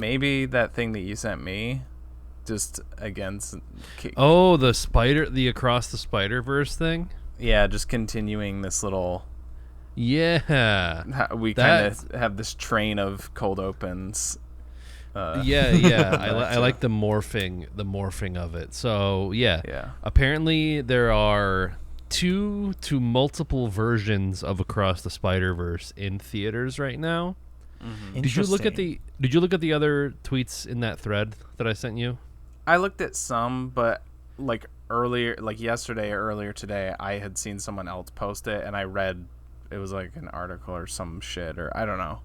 maybe that thing that you sent me, just against. Oh, the Across the Spider-Verse thing. Yeah, just continuing this little. Yeah, We kind of have this train of cold opens. Yeah. I like the morphing of it. So Yeah. Apparently there are 2 to multiple versions of Across the Spider-Verse in theaters right now. Mm-hmm. Did you look at the other tweets in that thread that I sent you? I looked at some, but like earlier, like yesterday or earlier today, I had seen someone else post it, and I read it was like an article or some shit, or I don't know.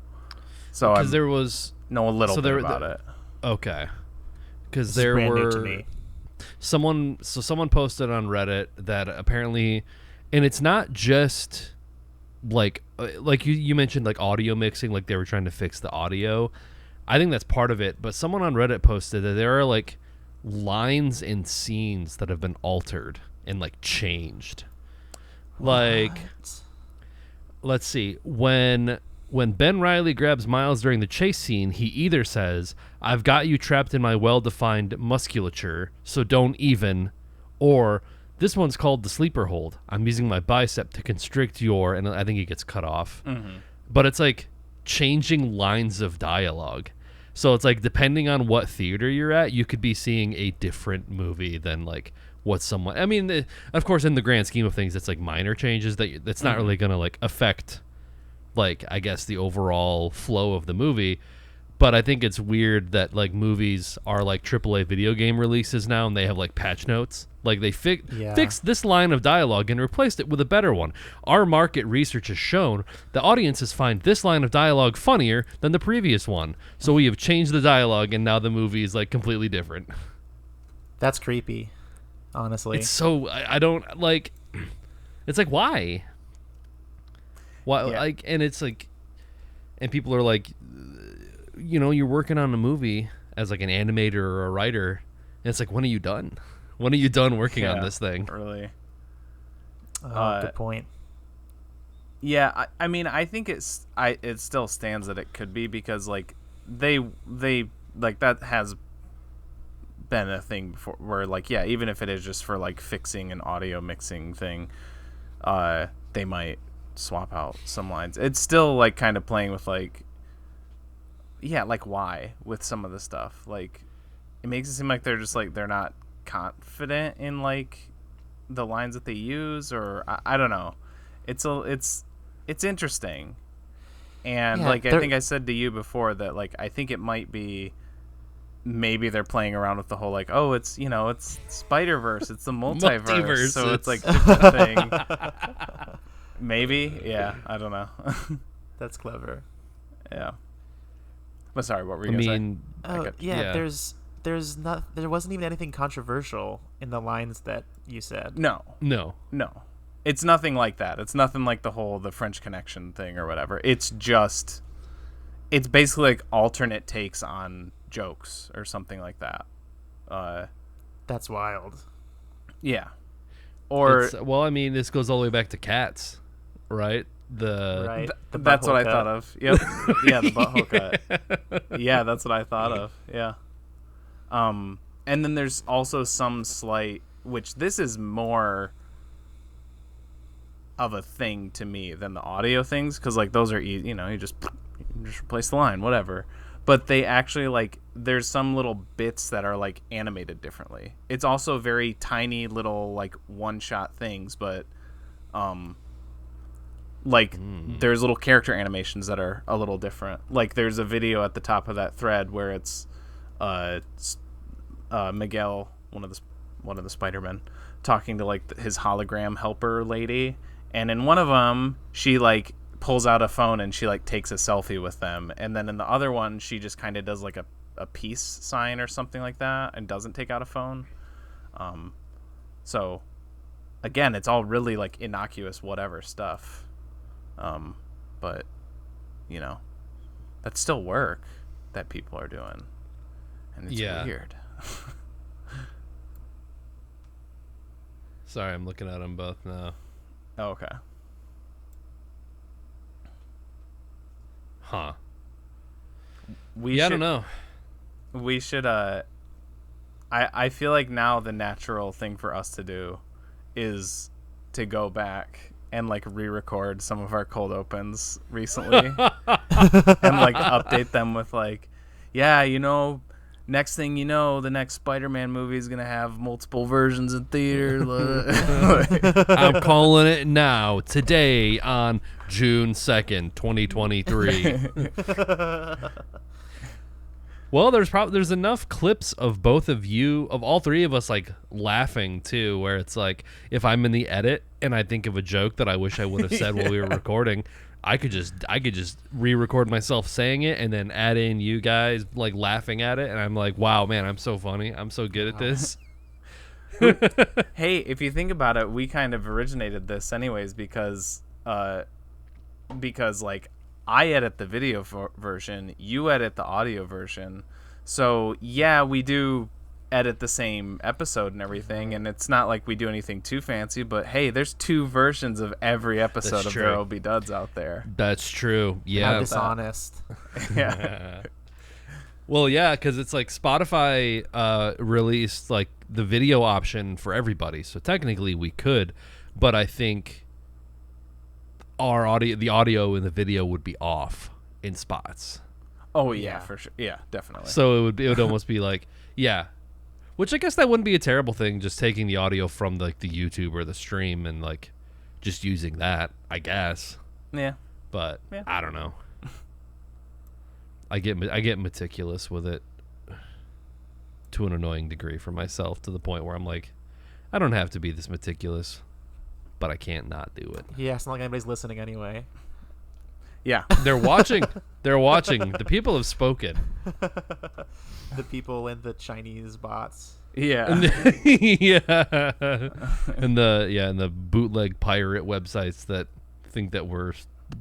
So because there was know a little bit about it. Okay, because there were to me. someone posted on Reddit that apparently, and it's not just like you mentioned, like audio mixing, like they were trying to fix the audio. I think that's part of it, but someone on Reddit posted that there are like lines and scenes that have been altered and like changed. Like, let's see, when Ben Reilly grabs Miles during the chase scene, he either says, "I've got you trapped in my well-defined musculature, so don't even," or "This one's called the sleeper hold. I'm using my bicep to constrict your," and I think he gets cut off. Mm-hmm. But it's like changing lines of dialogue. So it's like depending on what theater you're at, you could be seeing a different movie than like what someone. I mean, of course, in the grand scheme of things, it's like minor changes that's not really gonna like affect, like, I guess the overall flow of the movie. But I think it's weird that like movies are like AAA video game releases now, and they have like patch notes. Like they fixed this line of dialogue and replaced it with a better one. Our market research has shown that audiences find this line of dialogue funnier than the previous one. So we have changed the dialogue, and now the movie is like completely different. That's creepy, honestly. It's so I don't like. It's like, why? Why? Yeah. Like, and it's like, and people are like, you know, you're working on a movie as like an animator or a writer, and it's like, when are you done? When are you done working on this thing? Really. Good point. Yeah, I mean, I think it still stands that it could be, because like they like that has been a thing before, where like, yeah, even if it is just for like fixing an audio mixing thing, they might swap out some lines. It's still like kind of playing with like, yeah, like why with some of the stuff. Like it makes it seem like they're just like they're not confident in like the lines that they use, or I don't know. It's interesting. And Yeah, like I think I said to you before that like I think it might be maybe they're playing around with the whole like, oh, it's, you know, it's Spider-Verse, it's the multiverse, so it's like different thing. Maybe, yeah, I don't know. That's clever. Yeah. But sorry, what were you gonna say? Oh, yeah, there wasn't even anything controversial in the lines that you said. No. It's nothing like that. It's nothing like the French Connection thing or whatever. It's basically like alternate takes on jokes or something like that. That's wild. Yeah. Or Well, I mean, this goes all the way back to Cats, right? The that's what I cut. thought of. Yep. Yeah, the butthole cut. Yeah, that's what I thought of. Yeah. And then there's also some slight, which this is more of a thing to me than the audio things, because like those are easy, you know, you just replace the line, whatever. But they actually like, there's some little bits that are like animated differently. It's also very tiny little like one-shot things, but like there's little character animations that are a little different. Like there's a video at the top of that thread where it's Miguel, one of the Spider-Men, talking to like his hologram helper lady, and in one of them she like pulls out a phone and she like takes a selfie with them, and then in the other one she just kind of does like a peace sign or something like that and doesn't take out a phone. So again, it's all really like innocuous whatever stuff, but you know, that's still work that people are doing, and it's weird. Sorry, I'm looking at them both now. Oh, okay. Huh. I don't know. we should I feel like now the natural thing for us to do is to go back and like re-record some of our cold opens recently and like update them with like, yeah, you know, next thing you know, the next Spider-Man movie is gonna have multiple versions in theater. I'm calling it now, today on June 2nd, 2023. Well, there's enough clips of both of you, of all three of us, like laughing too, where it's like if I'm in the edit and I think of a joke that I wish I would have said while we were recording, I could just re-record myself saying it and then add in you guys like laughing at it, and I'm like, wow, man, I'm so funny, I'm so good at this. Hey, if you think about it, we kind of originated this anyways because like I edit the video version, you edit the audio version. So, yeah, we do edit the same episode and everything, and it's not like we do anything too fancy, but hey, there's two versions of every episode of ThereWillBeDuds out there. That's true. Yeah. How dishonest. Yeah. Well, yeah, because it's like Spotify released like the video option for everybody, so technically we could, but I think the audio in the video would be off in spots. Oh yeah, for sure. Yeah, definitely. So it would almost be like, yeah, which I guess that wouldn't be a terrible thing, just taking the audio from like the YouTube or the stream and like just using that, I guess. Yeah. But yeah. I don't know. I get meticulous with it to an annoying degree for myself, to the point where I'm like, I don't have to be this meticulous, but I can't not do it. Yeah, it's not like anybody's listening anyway. Yeah. They're watching. They're watching. The people have spoken. The people and the Chinese bots. Yeah. Yeah. And the bootleg pirate websites that think that we're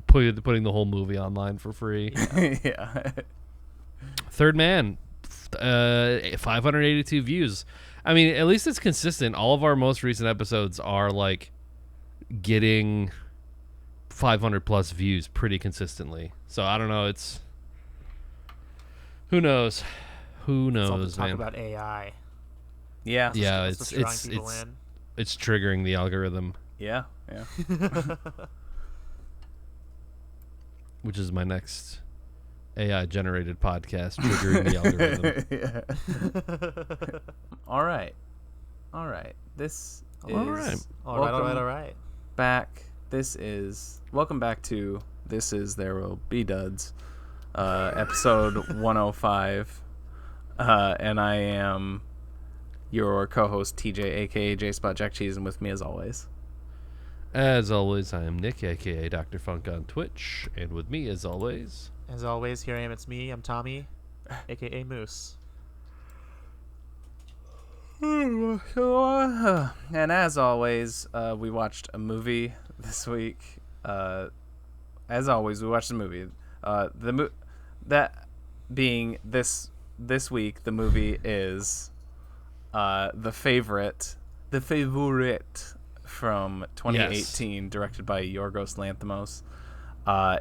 putting the whole movie online for free. Yeah. Third Man, 582 views. I mean, at least it's consistent. All of our most recent episodes are like getting 500 plus views pretty consistently. So I don't know. It's who knows, Let's talk man. about AI. Yeah. Yeah, It's it's triggering the algorithm. Yeah. Yeah. Which is my next AI generated podcast, triggering the algorithm. All right. This is All right. back. Welcome back to This Is ThereWillBeDuds, episode 105. And I am your co-host TJ, aka J Spot Jack Cheese, and with me as always. As always, I am Nick, aka Dr. Funk on Twitch, and with me as always, here I am. It's me. I'm Tommy, aka Moose. And as always, we watched a movie this week. As always, we watched a movie. That being this week, the movie is The Favorite from 2018, yes. Directed by Yorgos Lanthimos.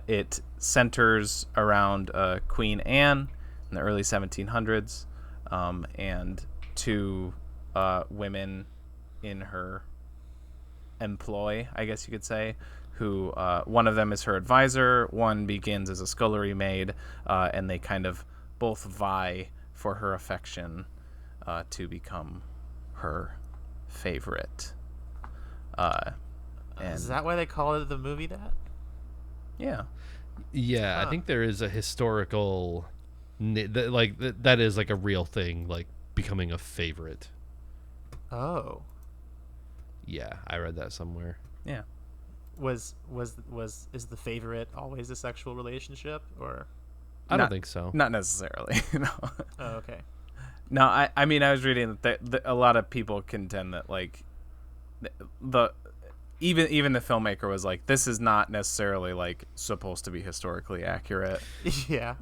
It centers around Queen Anne in the early 1700s, and two women in her employ, I guess you could say, who one of them is her advisor, one begins as a scullery maid, and they kind of both vie for her affection to become her favorite. And is that why they call it the movie that? Yeah. Yeah, I think there is a historical, that is like a real thing, like becoming a favorite. Oh. Yeah, I read that somewhere. Yeah. Is the favorite always a sexual relationship, or? I don't think so. Not necessarily. No. Oh, okay. No, I mean, I was reading that a lot of people contend that like even the filmmaker was like, this is not necessarily like supposed to be historically accurate. Yeah.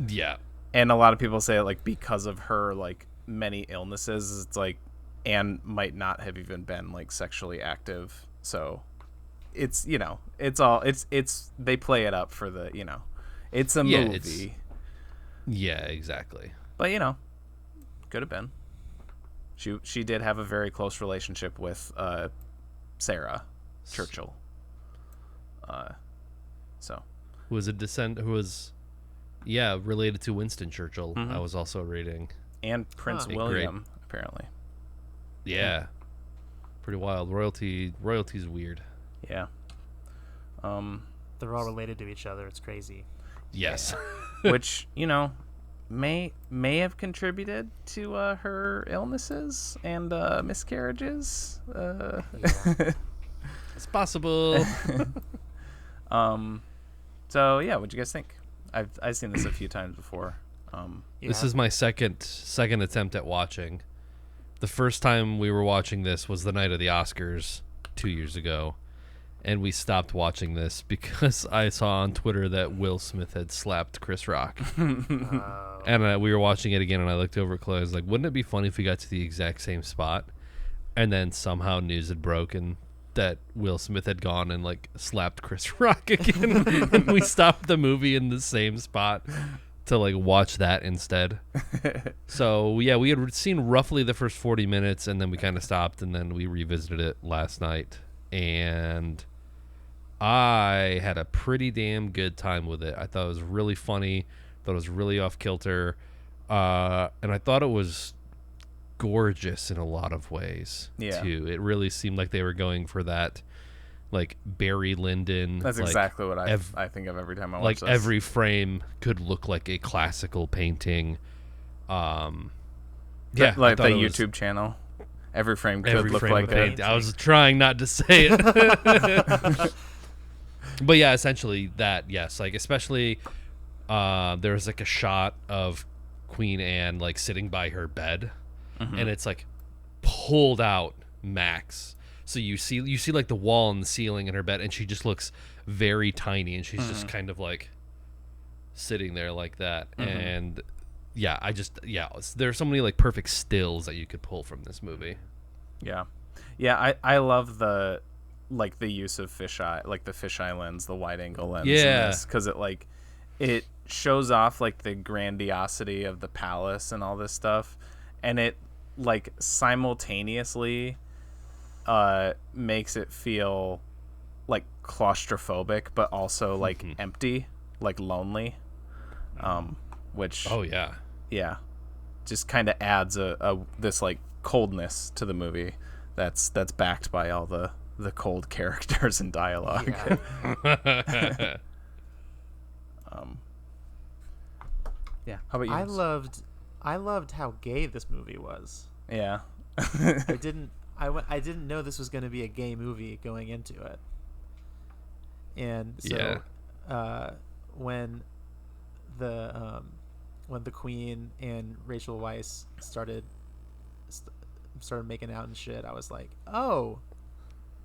Yeah. And a lot of people say like because of her like many illnesses, it's like Anne might not have even been like sexually active. So it's, you know, it's they play it up for the, you know, it's a movie. Yeah, exactly. But, you know, Could have been. She did have a very close relationship with Sarah Churchill. So. Who was related to Winston Churchill. Mm-hmm. I was also reading. And Prince William, apparently. Yeah. Pretty wild. Royalty's weird. Yeah. They're all related to each other. It's crazy. Yes. Which, may have contributed to her illnesses and miscarriages. It's possible. So yeah, what'd you guys think? I've seen this a few times before. This is my second attempt at watching. The first time we were watching this was the night of the Oscars 2 years ago, and we stopped watching this because I saw on Twitter that Will Smith had slapped Chris Rock. And we were watching it again, and I looked over at Chloe. I was like, wouldn't it be funny if we got to the exact same spot? And then somehow news had broken that Will Smith had gone and like slapped Chris Rock again. And we stopped the movie in the same spot to like watch that instead. So yeah, we had seen roughly the first 40 minutes, and then we kind of stopped, and then we revisited it last night, and I had a pretty damn good time with it. I thought it was really funny. Thought it was really off kilter, and I thought it was gorgeous in a lot of ways too. It really seemed like they were going for that like Barry Lyndon. That's like, exactly what I think of every time I watch like this. Every frame could look like a classical painting. Like the YouTube channel. Every frame could look like that. I was trying not to say it. But yeah, essentially that, yes. Like especially there's like a shot of Queen Anne like sitting by her bed, and it's like pulled out max. So you see like the wall and the ceiling in her bed, and she just looks very tiny, and she's just kind of like sitting there like that. And yeah, there's so many like perfect stills that you could pull from this movie. Yeah, I love the use of fisheye, like the fisheye lens, the wide angle lens. Yeah, because it shows off like the grandiosity of the palace and all this stuff, and it like simultaneously makes it feel like claustrophobic, but also like empty, like lonely. Which just kind of adds a this like coldness to the movie that's backed by all the cold characters and dialogue. How about you? I loved how gay this movie was. Yeah. I didn't know this was going to be a gay movie going into it. And so when the Queen and Rachel Weisz started making out and shit, I was like, oh,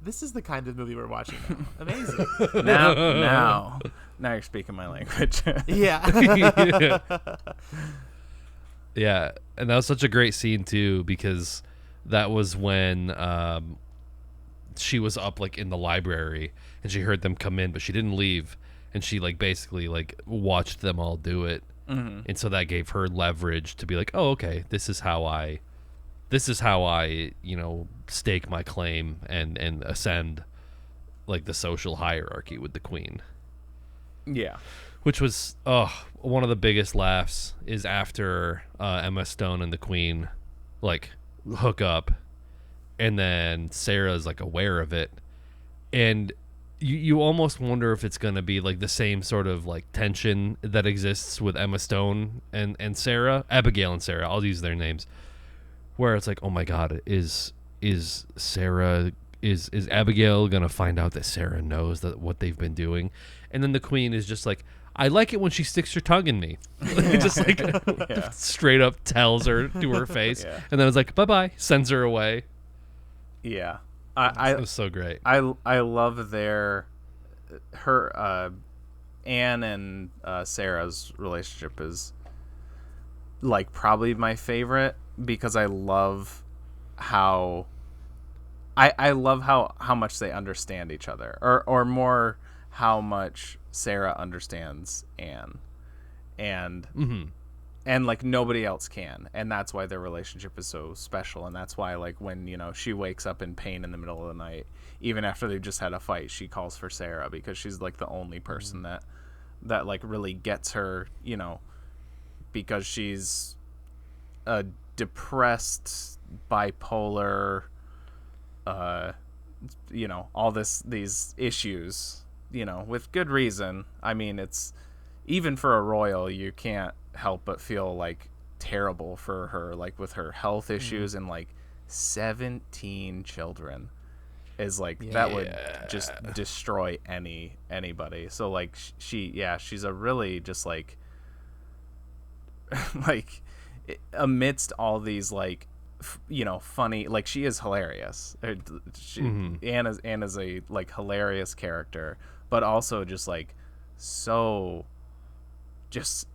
this is the kind of movie we're watching now. Amazing. now you're speaking my language. Yeah. Yeah, and that was such a great scene too, because that was when she was up like in the library and she heard them come in, but she didn't leave, and she like basically like watched them all do it. And so that gave her leverage to be like, oh, okay, this is how I stake my claim and ascend like the social hierarchy with the Queen. Yeah. Which was one of the biggest laughs is after Emma Stone and the Queen like hook up, and then Sarah's like aware of it, and you almost wonder if it's gonna be like the same sort of like tension that exists with Emma Stone and Sarah, Abigail and Sarah. I'll use their names, where it's like, oh my God, is Abigail gonna find out that Sarah knows that what they've been doing, and then the Queen is just like, I like it when she sticks her tongue in me. Just like straight up tells her to her face. Yeah. And then it's like, bye-bye, sends her away. Yeah. It was so great. I love her Anne and Sarah's relationship is like probably my favorite, because I love how how much they understand each other, or more how much Sarah understands Anne, and and like nobody else can, and that's why their relationship is so special. And that's why, like, when, you know, she wakes up in pain in the middle of the night, even after they've just had a fight, she calls for Sarah, because she's like the only person that like really gets her, you know, because she's a depressed, bipolar, you know, all these issues, you know, with good reason. I mean, it's, even for a royal, you can't help but feel like terrible for her, like with her health issues and like 17 children is like, that would just destroy anybody. So like she's a really just like like amidst all these like you know, funny, like she is hilarious. Anna's a like hilarious character, but also just like so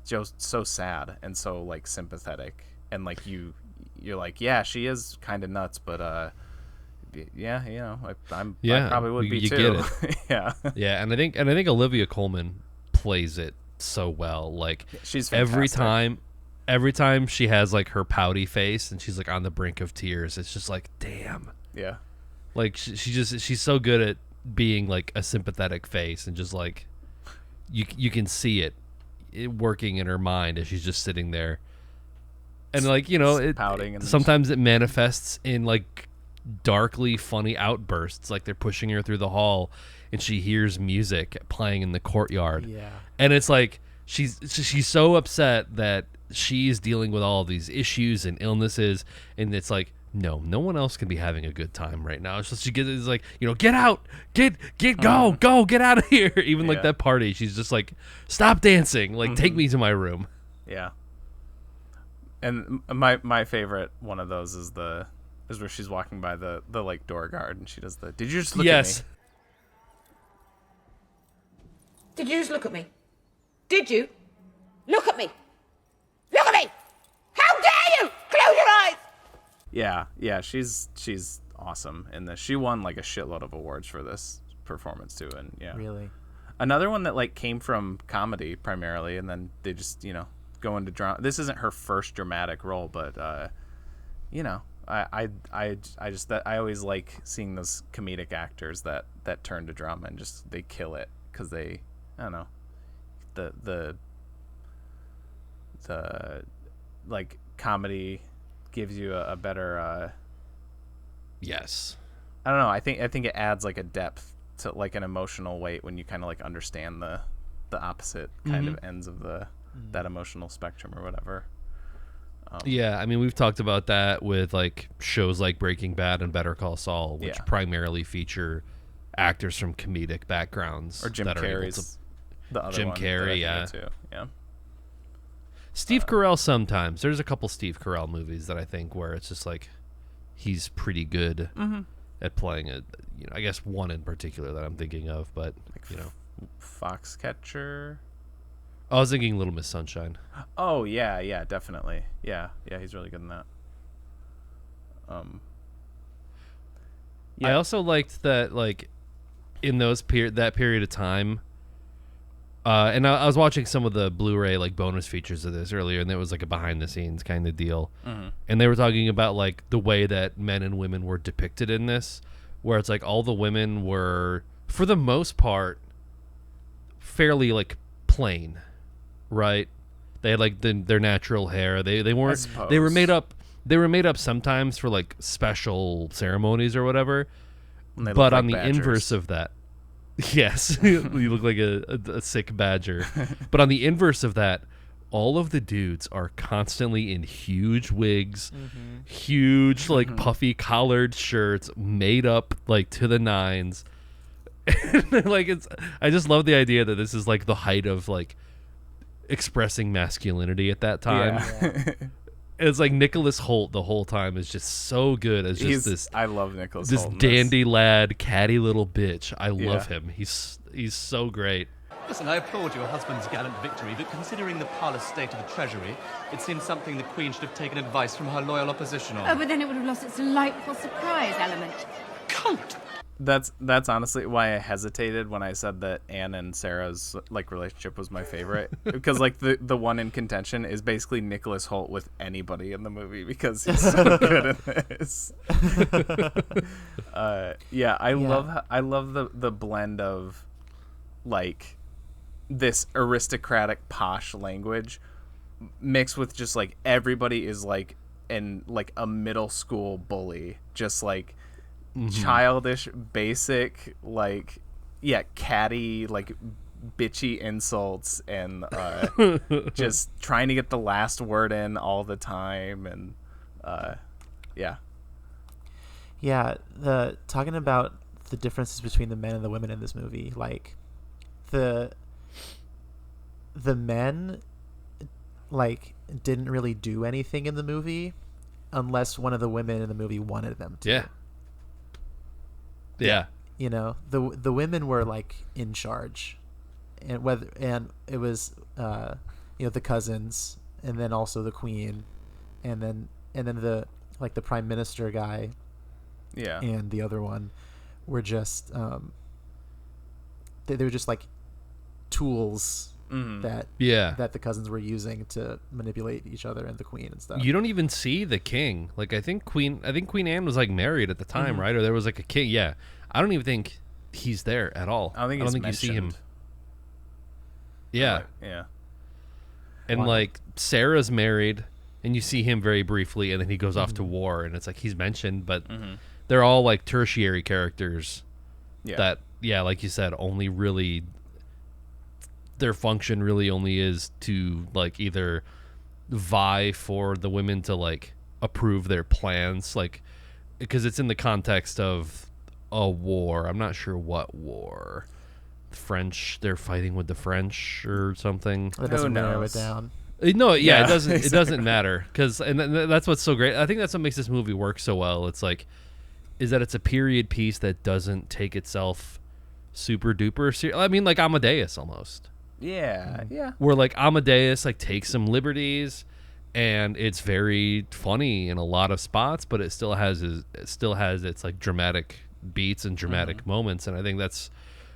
so sad and so like sympathetic, and like you're like, yeah, she is kind of nuts, but yeah, you know, I probably would be you too. Get it. Yeah, and I think Olivia Colman plays it so well. Like, she's fantastic. every time she has like her pouty face and she's like on the brink of tears, it's just like, damn. Yeah, like she's so good at being like a sympathetic face, and just like you can see it working in her mind as she's just sitting there, and like, you know, pouting, and sometimes it manifests in like darkly funny outbursts, like they're pushing her through the hall and she hears music playing in the courtyard, and it's like she's so upset that she's dealing with all of these issues and illnesses, and it's like, no one else can be having a good time right now. So she is like, you know, get out, get get out of here. Even like that party, she's just like, stop dancing, like take me to my room. Yeah. And my favorite one of those is where she's walking by the like door guard, and she does the, did you just look at me? Did you just look at me? Did you? Look at me. Look at me. How dare you? Close your eyes. Yeah, she's awesome in this. She won like a shitload of awards for this performance too, and yeah. Really? Another one that like came from comedy primarily, and then they just, you know, go into drama. This isn't her first dramatic role, but you know, I always like seeing those comedic actors that turn to drama and just they kill it, because they, I don't know, the like comedy gives you a better yes, I don't know, I think it adds like a depth to like an emotional weight when you kind of like understand the opposite kind of ends of that emotional spectrum or whatever. Yeah, I mean, we've talked about that with like shows like Breaking Bad and Better Call Saul, which primarily feature actors from comedic backgrounds, or Jim Carrey's the other Jim one Carrey, too. Yeah. Steve Carell sometimes. There's a couple Steve Carell movies that I think where it's just like he's pretty good at playing it. You know, I guess one in particular that I'm thinking of, but like you know, Foxcatcher. I was thinking Little Miss Sunshine. Oh yeah, definitely. Yeah, he's really good in that. I also liked that, like, in those that period of time. And I was watching some of the Blu-ray like bonus features of this earlier, and it was like a behind-the-scenes kind of deal. And they were talking about like the way that men and women were depicted in this, where it's like all the women were, for the most part, fairly like plain, right? They had like their natural hair. They weren't. They were made up. They were made up sometimes for like special ceremonies or whatever. But on the inverse of that. Yes, you look like a sick badger. But on the inverse of that, all of the dudes are constantly in huge wigs, huge like puffy collared shirts, made up like to the nines. Like I just love the idea that this is like the height of like expressing masculinity at that time. Yeah. It's like Nicholas Hoult the whole time is just so good as just this. I love Nicholas This Hoult dandy lad, catty little bitch. I love him. He's so great. Listen, I applaud your husband's gallant victory, but considering the parlous state of the Treasury, it seems something the Queen should have taken advice from her loyal opposition on. Oh, but then it would have lost its delightful surprise element. Cunt! That's honestly why I hesitated when I said that Anne and Sarah's like relationship was my favorite, because like the one in contention is basically Nicholas Hoult with anybody in the movie because he's so good at this. I love the blend of like this aristocratic posh language mixed with just like everybody is like in like a middle school bully, just like childish, basic, like catty, like bitchy insults, and just trying to get the last word in all the time, and talking about the differences between the men and the women in this movie, like the men like didn't really do anything in the movie unless one of the women in the movie wanted them to. Yeah. You know, the women were like in charge, and it was the cousins, and then also the queen, and then the like the prime minister guy, and the other one were just they were just like tools that the cousins were using to manipulate each other and the queen and stuff. You don't even see the king. Like I think Queen Anne was like married at the time, right? Or there was like a king. Yeah, I don't even think he's there at all. I don't think you see him. Yeah, and like Sarah's married, and you see him very briefly, and then he goes off to war, and it's like he's mentioned, but they're all like tertiary characters. That like you said, only really. Their function really only is to like either vie for the women to like approve their plans, like because it's in the context of a war. I'm not sure what war. French, they're fighting with the French or something. That doesn't narrow it down. No, it doesn't. Exactly. It doesn't matter because, and that's what's so great. I think that's what makes this movie work so well. It's like, is that it's a period piece that doesn't take itself super duper serious. I mean, like Amadeus almost. Yeah. Where like Amadeus like takes some liberties, and it's very funny in a lot of spots, but it still has its like dramatic beats and dramatic moments, and I think that's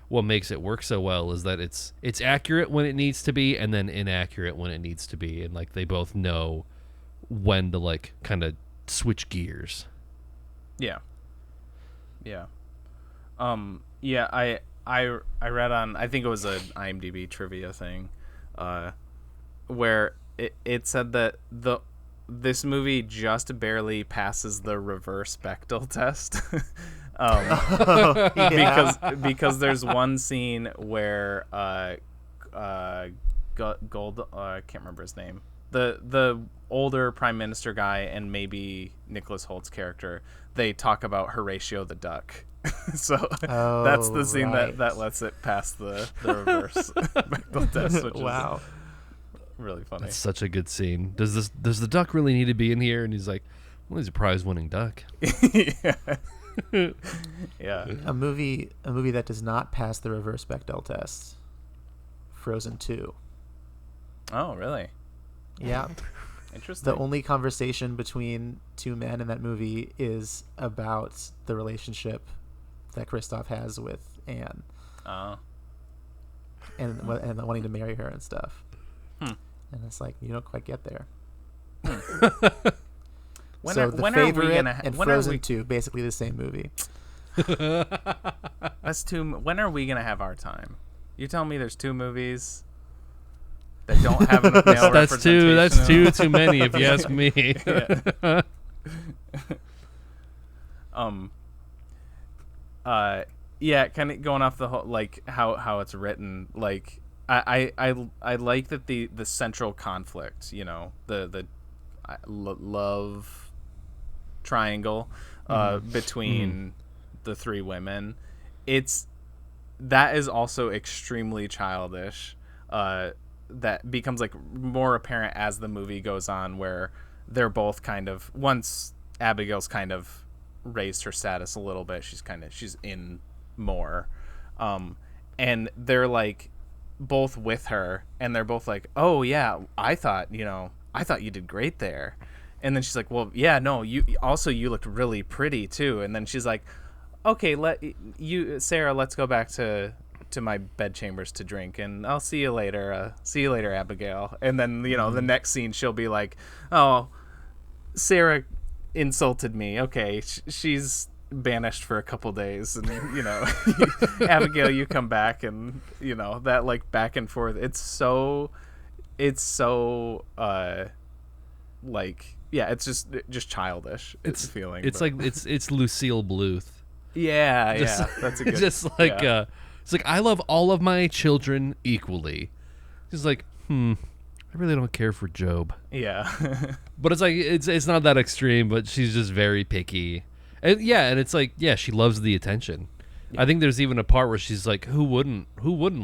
what makes it work so well, is that it's accurate when it needs to be, and then inaccurate when it needs to be, and like they both know when to like kind of switch gears. I read on, I think it was an IMDb trivia thing, where it said that this movie just barely passes the reverse Bechdel test. Because there's one scene where Gold, I can't remember his name, the older prime minister guy, and maybe Nicholas Holt's character, they talk about Horatio the Duck. So that's the scene that lets it pass the reverse Bechdel test, which is really funny. It's such a good scene. Does the duck really need to be in here? And he's like, well, he's a prize-winning duck. Yeah. A movie that does not pass the reverse Bechdel test. Frozen 2. Oh, really? Yeah. Interesting. The only conversation between two men in that movie is about the relationship that Kristoff has with Anne. Oh. And wanting to marry her and stuff. And it's like, you don't quite get there. When so are, The when Favorite are we gonna and Frozen 2, basically the same movie. That's two. When are we gonna have our time? You tell me there's two movies that don't have enough male representation. That's too many, if you ask me. Kind of going off the whole, like how it's written. Like I like that the central conflict, you know, the love triangle between the three women, that is also extremely childish. That becomes like more apparent as the movie goes on, where they're both kind of, once Abigail's kind of raised her status a little bit, she's in more, and they're like both with her, and they're both like, oh yeah, I thought you did great there. And then she's like, well, yeah, no, you looked really pretty too. And then she's like, okay, Sarah, let's go back to my bedchambers to drink, and I'll see you later. See you later, Abigail. And then the next scene, she'll be like, "Oh, Sarah insulted me. Okay, she's banished for a couple days, and Abigail, you come back," and that like back and forth. It's so like, yeah, it's just childish. It's feeling. It's like it's Lucille Bluth. Yeah, that's a good. Just like it's like, I love all of my children equally. She's like, I really don't care for Job. Yeah. But it's like it's not that extreme, but she's just very picky. And it's like, she loves the attention. Yeah. I think there's even a part where she's like, who wouldn't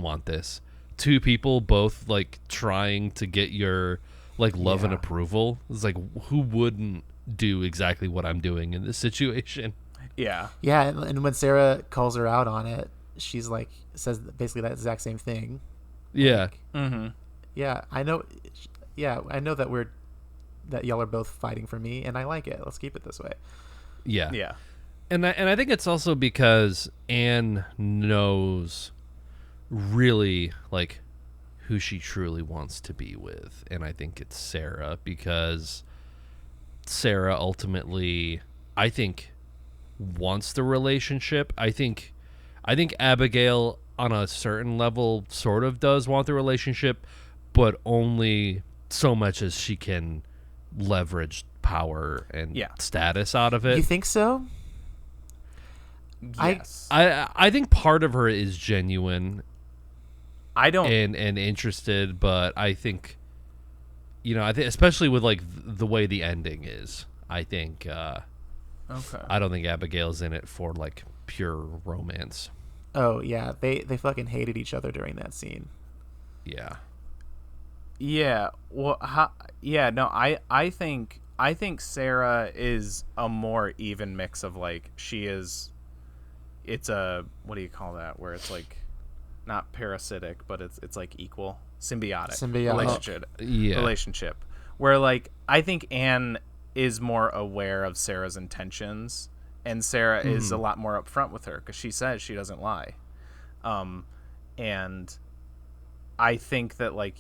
want this? Two people both like trying to get your like love and approval. It's like, who wouldn't do exactly what I'm doing in this situation? Yeah. Yeah, and when Sarah calls her out on it, she's like, says basically that exact same thing. Yeah. Mm-hmm. Yeah, I know. Yeah, I know that y'all are both fighting for me, and I like it. Let's keep it this way. Yeah. Yeah. And I think it's also because Anne knows really like who she truly wants to be with, and I think it's Sarah, because Sarah ultimately, I think, wants the relationship. I think Abigail on a certain level sort of does want the relationship, but only so much as she can leverage power and status out of it. You think so? Yes. I think part of her is genuine. I don't and interested, but I think I think especially with like the way the ending is, I think okay. I don't think Abigail's in it for like pure romance. Oh yeah, they fucking hated each other during that scene. Yeah. Yeah. Well, no, I think Sarah is a more even mix of like, it's a, what do you call that, where it's like not parasitic, but it's like equal, symbiotic relationship, where like I think Anne is more aware of Sarah's intentions, and Sarah is a lot more upfront with her because she says she doesn't lie, and I think that like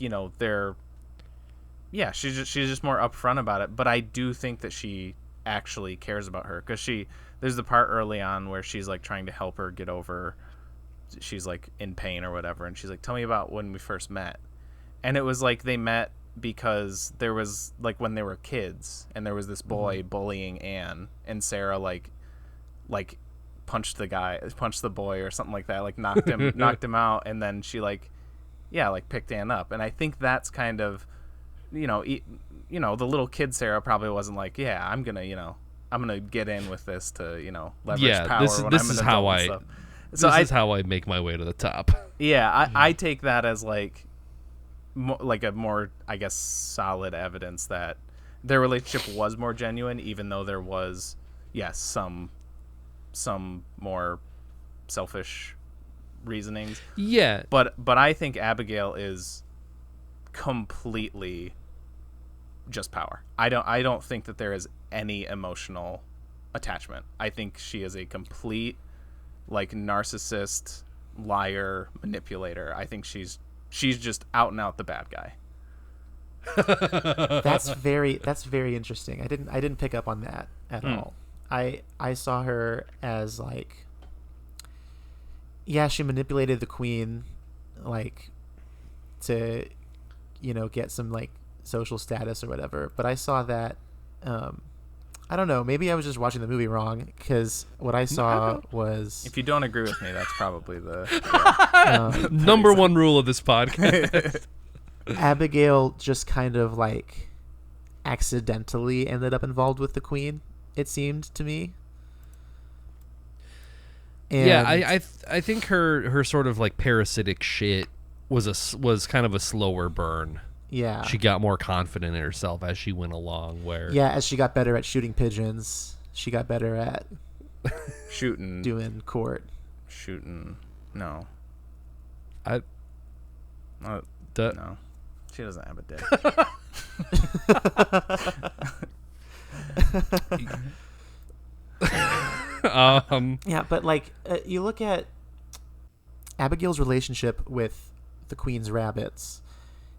she's just more upfront about it. But I do think that she actually cares about her, because there's the part early on where she's like trying to help her get over, she's like in pain or whatever, and she's like, tell me about when we first met. And it was like they met because there was like when they were kids, and there was this boy bullying Anne, and Sarah like punched the boy or something like that, like knocked him out, and then she picked Anne up. And I think that's kind of the little kid Sarah probably wasn't like, I'm gonna get in with this to leverage power. This is how I make my way to the top. Yeah, I take that as like a more, I guess, solid evidence that their relationship was more genuine, even though there was some more selfish reasonings. Yeah, but I think Abigail is completely just power. I don't think that there is any emotional attachment. I think she is a complete like narcissist, liar, manipulator. I think she's just out and out the bad guy. That's very interesting. I didn't pick up on that at all. I saw her as like, she manipulated the queen like to get some like social status or whatever, but I saw that I don't know, maybe I was just watching the movie wrong, because what I saw was, if you don't agree with me, that's probably the number one rule of this podcast. Abigail just kind of like accidentally ended up involved with the queen, it seemed to me. And I think her sort of like parasitic shit was kind of a slower burn. Yeah, she got more confident in herself as she went along. As she got better at shooting pigeons, she got better at shooting, doing court. No, no, she doesn't have a dick. Yeah, but like you look at Abigail's relationship with the Queen's rabbits.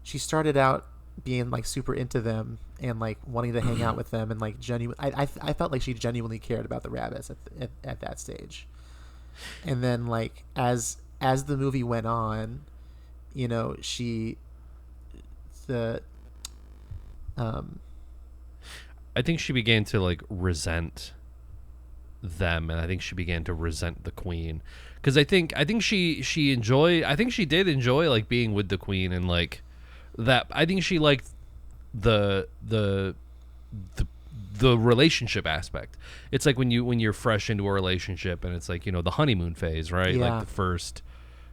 She started out being like super into them and like wanting to hang out with them and like genuine. I felt like she genuinely cared about the rabbits at that stage. And then like as the movie went on, you know, I think she began to like resent them, and I think she began to resent the Queen, because I think she did enjoy like being with the Queen and like that. I think she liked the relationship aspect. It's like when you're fresh into a relationship and it's like, you know, the honeymoon phase, right? Yeah. Like the first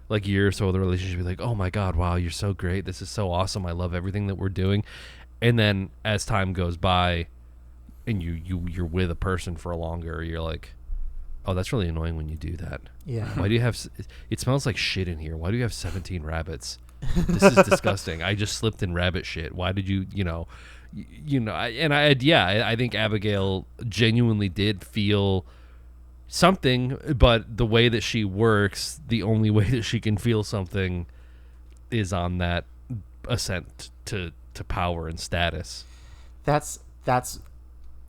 like year or so of the relationship, you're like, oh my god, wow, you're so great, this is so awesome, I love everything that we're doing. And then as time goes by and you're with a person for longer, you're like, oh, that's really annoying when you do that. Yeah. Why do you have it smells like shit in here? Why do you have 17 rabbits? This is disgusting. I just slipped in rabbit shit. Why did you I think Abigail genuinely did feel something, but the way that she works, the only way that she can feel something is on that ascent to power and status. That's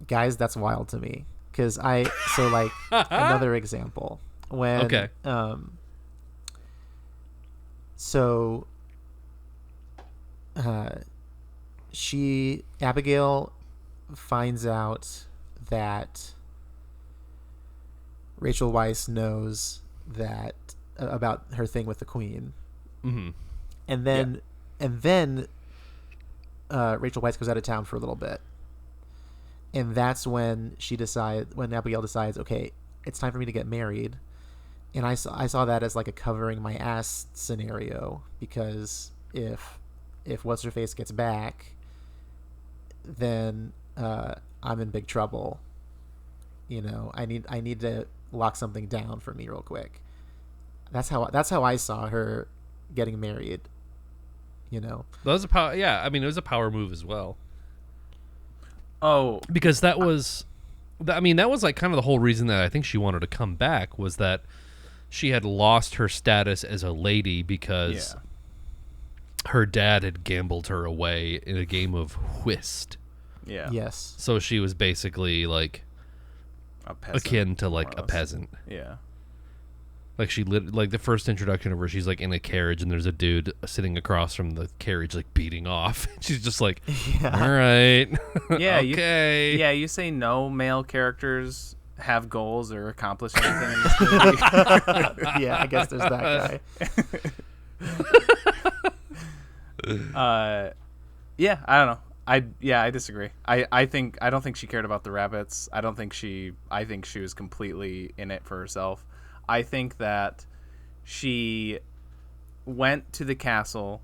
guys, that's wild to me, because another example when Abigail finds out that Rachel Weisz knows that about her thing with the Queen. Mm-hmm. And then Rachel Weisz goes out of town for a little bit. And that's when when Abigail decides, okay, it's time for me to get married. And I saw that as like a covering my ass scenario, because if what's her face gets back, then I'm in big trouble. You know, I need to lock something down for me real quick. That's how I saw her getting married. You know, that was a power. Yeah, I mean, it was a power move as well. Oh, because that was like kind of the whole reason that I think she wanted to come back, was that she had lost her status as a lady because her dad had gambled her away in a game of whist. Yeah. Yes. So she was basically like a peasant, akin to like a peasant. Yeah. Like like the first introduction of her, she's like in a carriage and there's a dude sitting across from the carriage like beating off. She's just like, all right, yeah, okay. You say no male characters have goals or accomplish anything in this movie. Yeah, I guess there's that guy. Yeah, I don't know. I disagree. I don't think she cared about the rabbits. I think she was completely in it for herself. I think that she went to the castle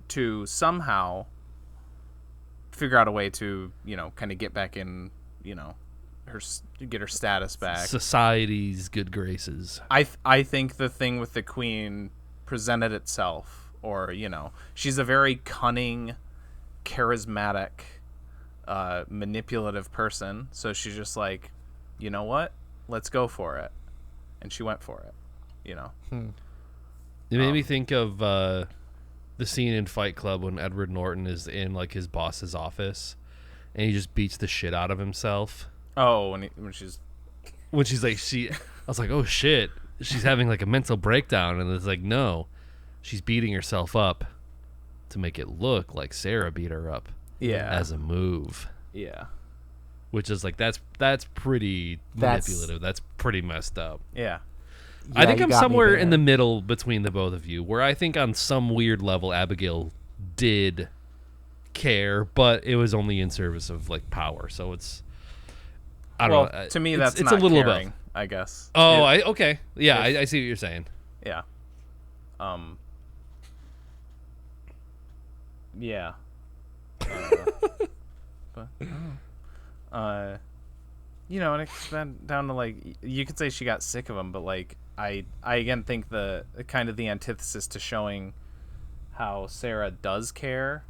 to somehow figure out a way to, you know, kind of get back in, you know, get her status back. Society's good graces. I think the thing with the Queen presented itself, or, you know, she's a very cunning, charismatic, manipulative person. So she's just like, you know what? Let's go for it. And she went for it, you know. It made me think of the scene in Fight Club when Edward Norton is in like his boss's office, and he just beats the shit out of himself. Oh, when she's like I was like, oh shit, she's having like a mental breakdown, and it's like, no, she's beating herself up to make it look like Sarah beat her up. Yeah. As a move. Yeah. Which is like that's pretty manipulative. That's pretty messed up. Yeah. I think I'm somewhere in the middle between the both of you, where I think on some weird level Abigail did care, but it was only in service of like power. So it's I don't know. To me, that's it's not a little caring, above. I guess. Oh, okay. Yeah, I see what you're saying. Yeah. Yeah. But you know, and it's been down to like, you could say she got sick of him, but like I again think the kind of the antithesis to showing how Sarah does care,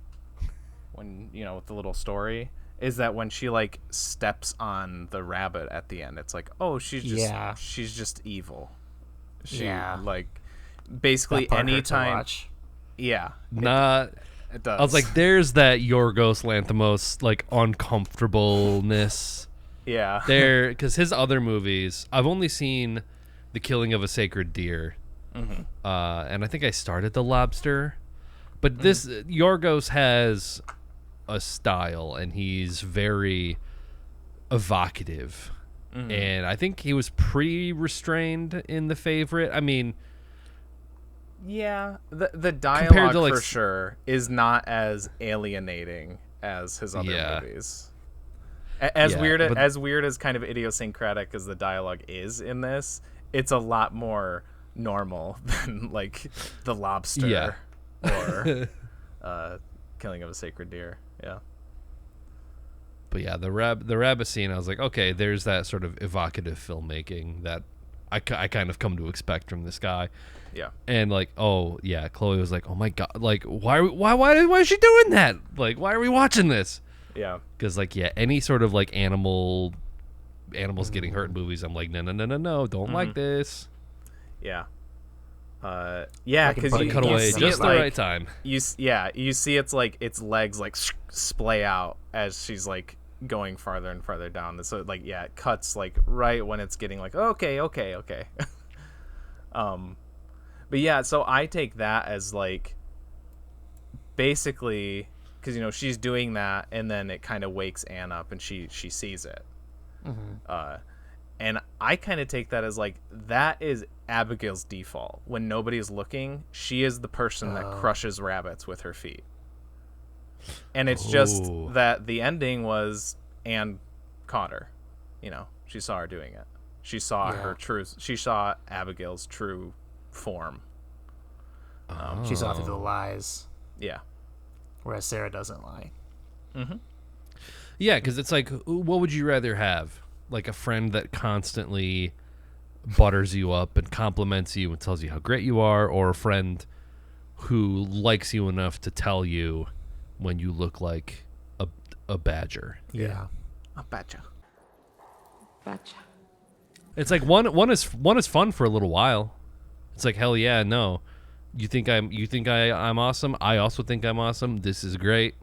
when, you know, with the little story, is that when she like steps on the rabbit at the end, it's like, oh, she's just evil. She like basically that part hurt to anytime. watch. Yeah, it does. I was like, there's that Yorgos Lanthimos like uncomfortableness. Yeah. There, because his other movies, I've only seen The Killing of a Sacred Deer, and I think I started The Lobster, but this Yorgos has a style, and he's very evocative, and I think he was pretty restrained in The Favorite. I mean, yeah, the dialogue to, like, for sure is not as alienating as his other movies. As weird as kind of idiosyncratic as the dialogue is in this, it's a lot more normal than like The Lobster or Killing of a Sacred Deer. Yeah. But yeah, the rabbit scene, I was like, okay, there's that sort of evocative filmmaking that I kind of come to expect from this guy. Yeah. And like, oh yeah, Chloe was like, oh my god, like why is she doing that? Like, why are we watching this? Yeah. Because like, yeah, any sort of like animals getting hurt in movies, I'm like, no, don't like this. Yeah. Yeah, because you cut away just the right time. You see it's like its legs like splay out as she's like going farther and farther down. So like, yeah, it cuts like right when it's getting like okay. But yeah, so I take that as like basically because she's doing that and then it kind of wakes Anne up and she sees it. And I kind of take that as like that is Abigail's default. When nobody is looking, she is the person that crushes rabbits with her feet. And it's just that the ending was Anne caught her. She saw her doing it. She saw she saw Abigail's true form. She saw through the lies. Yeah. Whereas Sarah doesn't lie. Yeah, because it's like, what would you rather have? Like a friend that constantly butters you up and compliments you and tells you how great you are, or a friend who likes you enough to tell you when you look like a badger? Yeah. A badger. It's like one is fun for a little while. It's like, hell yeah, no. You think I'm awesome? I also think I'm awesome. This is great.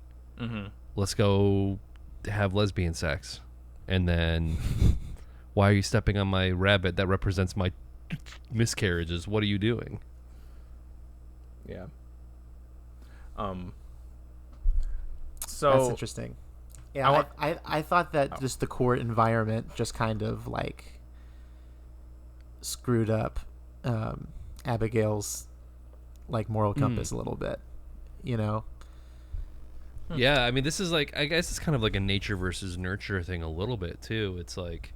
Let's go have lesbian sex. And then, why are you stepping on my rabbit that represents my miscarriages? What are you doing? Yeah. So that's interesting. Yeah, I thought that just the court environment just kind of like screwed up Abigail's like moral compass a little bit, Yeah, I mean, this is like, I guess it's kind of like a nature versus nurture thing a little bit too. It's like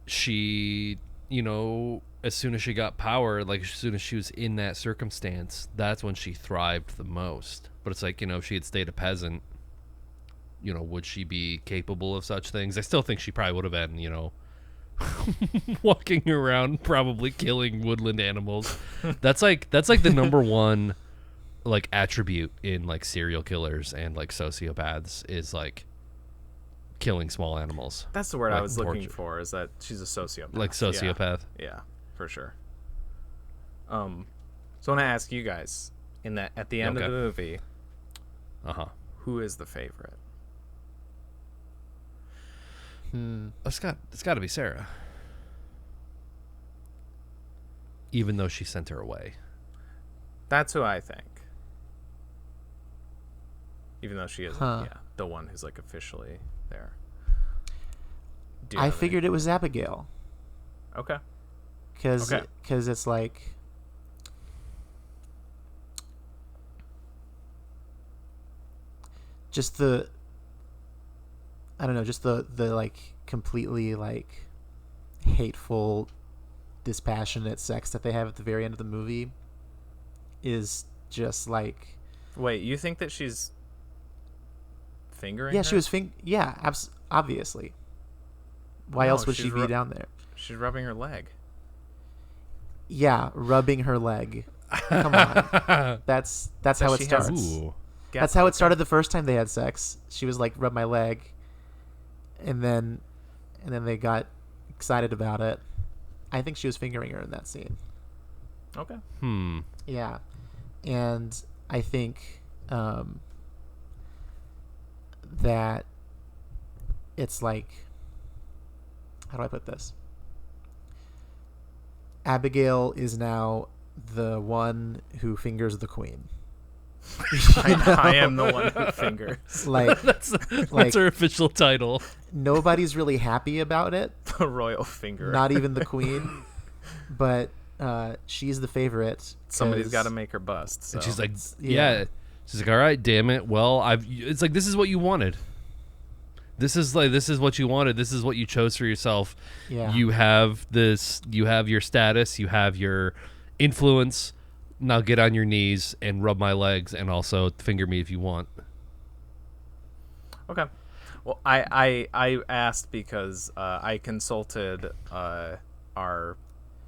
she, as soon as she got power, like as soon as she was in that circumstance, that's when she thrived the most. But it's like, if she had stayed a peasant, would she be capable of such things? I still think she probably would have been, walking around probably killing woodland animals. That's like the number one like attribute in like serial killers and like sociopaths is like killing small animals. That's the word I was looking for, is that she's a sociopath. Like sociopath. Yeah, for sure. So I want to ask you guys at the end of the movie, who is the favorite? It's got to be Sarah. Even though she sent her away. That's who I think. Even though she isn't, the one who's like officially there. I figured it was Abigail. Okay. Because it's like, just the like completely like hateful, dispassionate sex that they have at the very end of the movie is just like. Wait, you think that she's fingering her? She was obviously. Why else would she be down there? She's rubbing her leg. Yeah, rubbing her leg. Come on. That's how it starts. That's how it started the first time they had sex. She was like, rub my leg, and then they got excited about it. I think she was fingering her in that scene. Okay. Yeah, and I think that it's like, how do I put this? Abigail is now the one who fingers the queen. I am the one who fingers. Like That's her official title. Nobody's really happy about it. The royal finger. Not even the queen. But she's the favorite. Somebody's got to make her bust. So. And she's like, Yeah. She's like, all right, damn it. Well, it's like, this is what you wanted. This is what you wanted. This is what you chose for yourself. Yeah. You have this. You have your status. You have your influence. Now get on your knees and rub my legs, and also finger me if you want. Okay. Well, I asked because I consulted our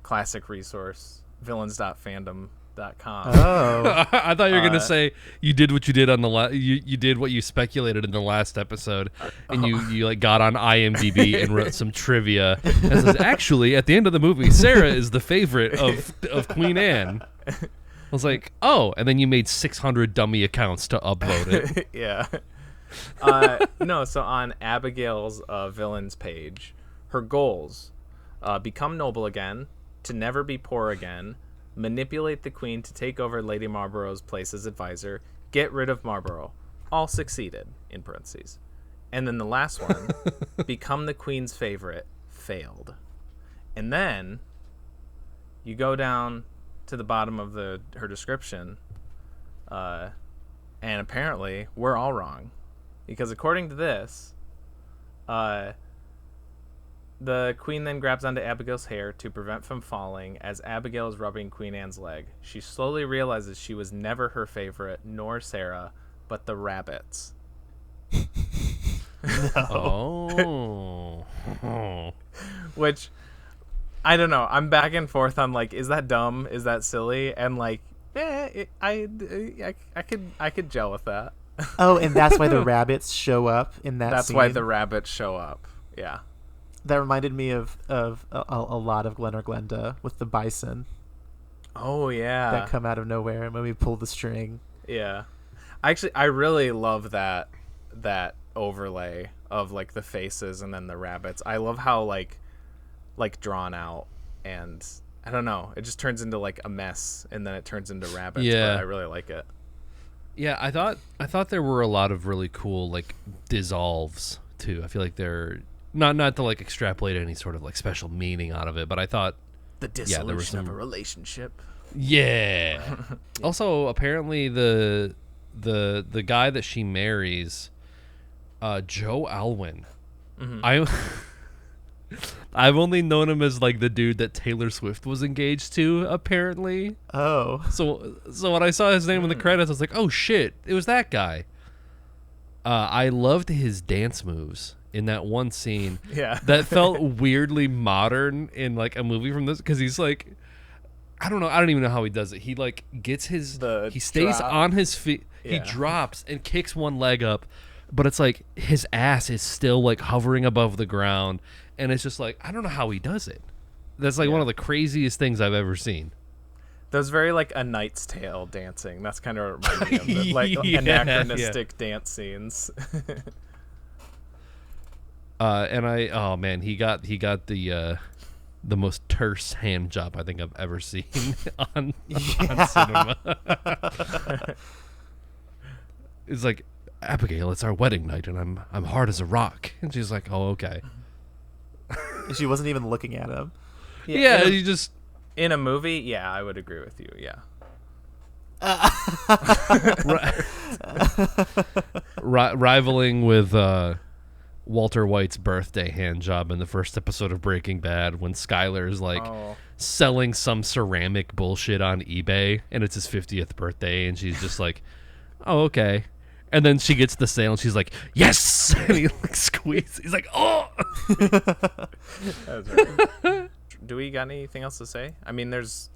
classic resource, villains.fandom.com. Oh. I thought you were gonna say you did what you did on the you did what you speculated in the last episode, and you like got on IMDb and wrote some trivia. And says, actually, at the end of the movie, Sarah is the favorite of Queen Anne. I was like, oh, and then you made 600 dummy accounts to upload it. Yeah. No, so on Abigail's villains page, her goals: become noble again, to never be poor again, manipulate the queen to take over Lady Marlborough's place as advisor, get rid of Marlborough. All succeeded, in parentheses. And then the last one, become the queen's favorite, failed. And then you go down to the bottom of her description, and apparently we're all wrong. Because according to this, the queen then grabs onto Abigail's hair to prevent from falling as Abigail is rubbing Queen Anne's leg. She slowly realizes she was never her favorite, nor Sarah, but the rabbits. Oh. Which, I don't know. I'm back and forth on, like, is that dumb? Is that silly? And, like, I could gel with that. Oh, and that's why the rabbits show up in that That's scene. why the rabbits show up. Yeah. That reminded me of a lot of Glen or Glenda with the bison Oh, yeah. that come out of nowhere and when we pull the string. Yeah. Actually, I really love that overlay of, like, the faces and then the rabbits. I love how, like drawn out, and I don't know. It just turns into, like, a mess, and then it turns into rabbits. Yeah. But I really like it. Yeah, I thought there were a lot of really cool, like, dissolves too. I feel like they're not to, like, extrapolate any sort of, like, special meaning out of it, but I thought The there dissolution was some- of a relationship. yeah. Also, apparently the guy that she marries, Joe Alwyn. I've only known him as, like, the dude that Taylor Swift was engaged to, apparently. Oh. So when I saw his name in the credits, I was like, oh shit, it was that guy. I loved his dance moves in that one scene. Yeah. That felt weirdly modern in, like, a movie from this, because he's like, I don't even know how he does it. He, like, gets he stays drop. on his feet. Yeah. He drops and kicks one leg up, but it's like his ass is still, like, hovering above the ground, and it's just like, I don't know how he does it. That's, like, one of the craziest things I've ever seen. That was very, like, A Knight's Tale dancing. That's kind of what reminded me of the, like, Yeah, anachronistic dance scenes. And he got the most terse hand job I think I've ever seen on cinema. It's like, Abigail, it's our wedding night, and I'm hard as a rock. And she's like, oh, okay. She wasn't even looking at him. Yeah, you just... In a movie, yeah, I would agree with you, yeah. Rivaling with Walter White's birthday hand job in the first episode of Breaking Bad, when Skyler's, like, selling some ceramic bullshit on eBay, and it's his 50th birthday, and she's just like, oh, okay. And then she gets the sale, and she's like, yes! And he, like, squeezes. He's like, oh! That was right. Do we got anything else to say? I mean, there is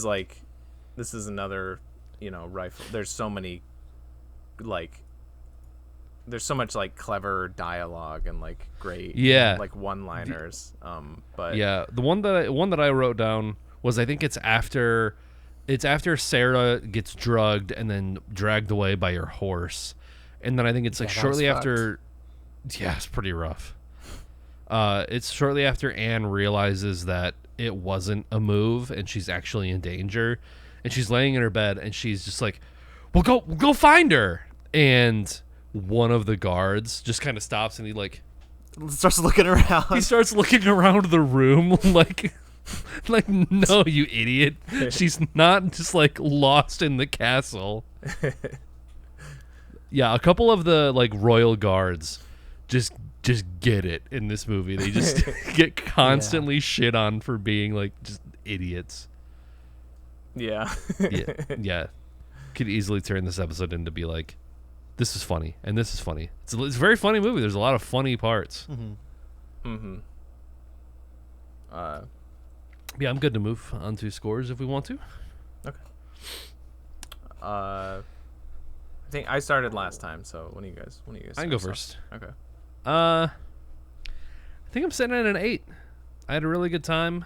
like, this is another, rifle. There's so many like there's so much like clever dialogue and like great like one-liners. But yeah, the one that I wrote down was I think it's after Sarah gets drugged and then dragged away by her horse, and then I think it's like shortly after. Yeah, it's pretty rough. It's shortly after Anne realizes that it wasn't a move and she's actually in danger, and she's laying in her bed and she's just like, "Well, go find her." And one of the guards just kind of stops and he like starts looking around. He starts looking around the room like no, you idiot. She's not just like lost in the castle. Yeah, a couple of the like royal guards just get it in this movie. They just get constantly shit on for being like just idiots. Yeah. yeah. Could easily turn this episode into be like, this is funny and this is funny. It's a very funny movie. There's a lot of funny parts. Yeah, I'm good to move on to scores if we want to. Okay. I think I started last time, so when do you guys I can go first. Okay. I think I'm sitting at an 8. I had a really good time.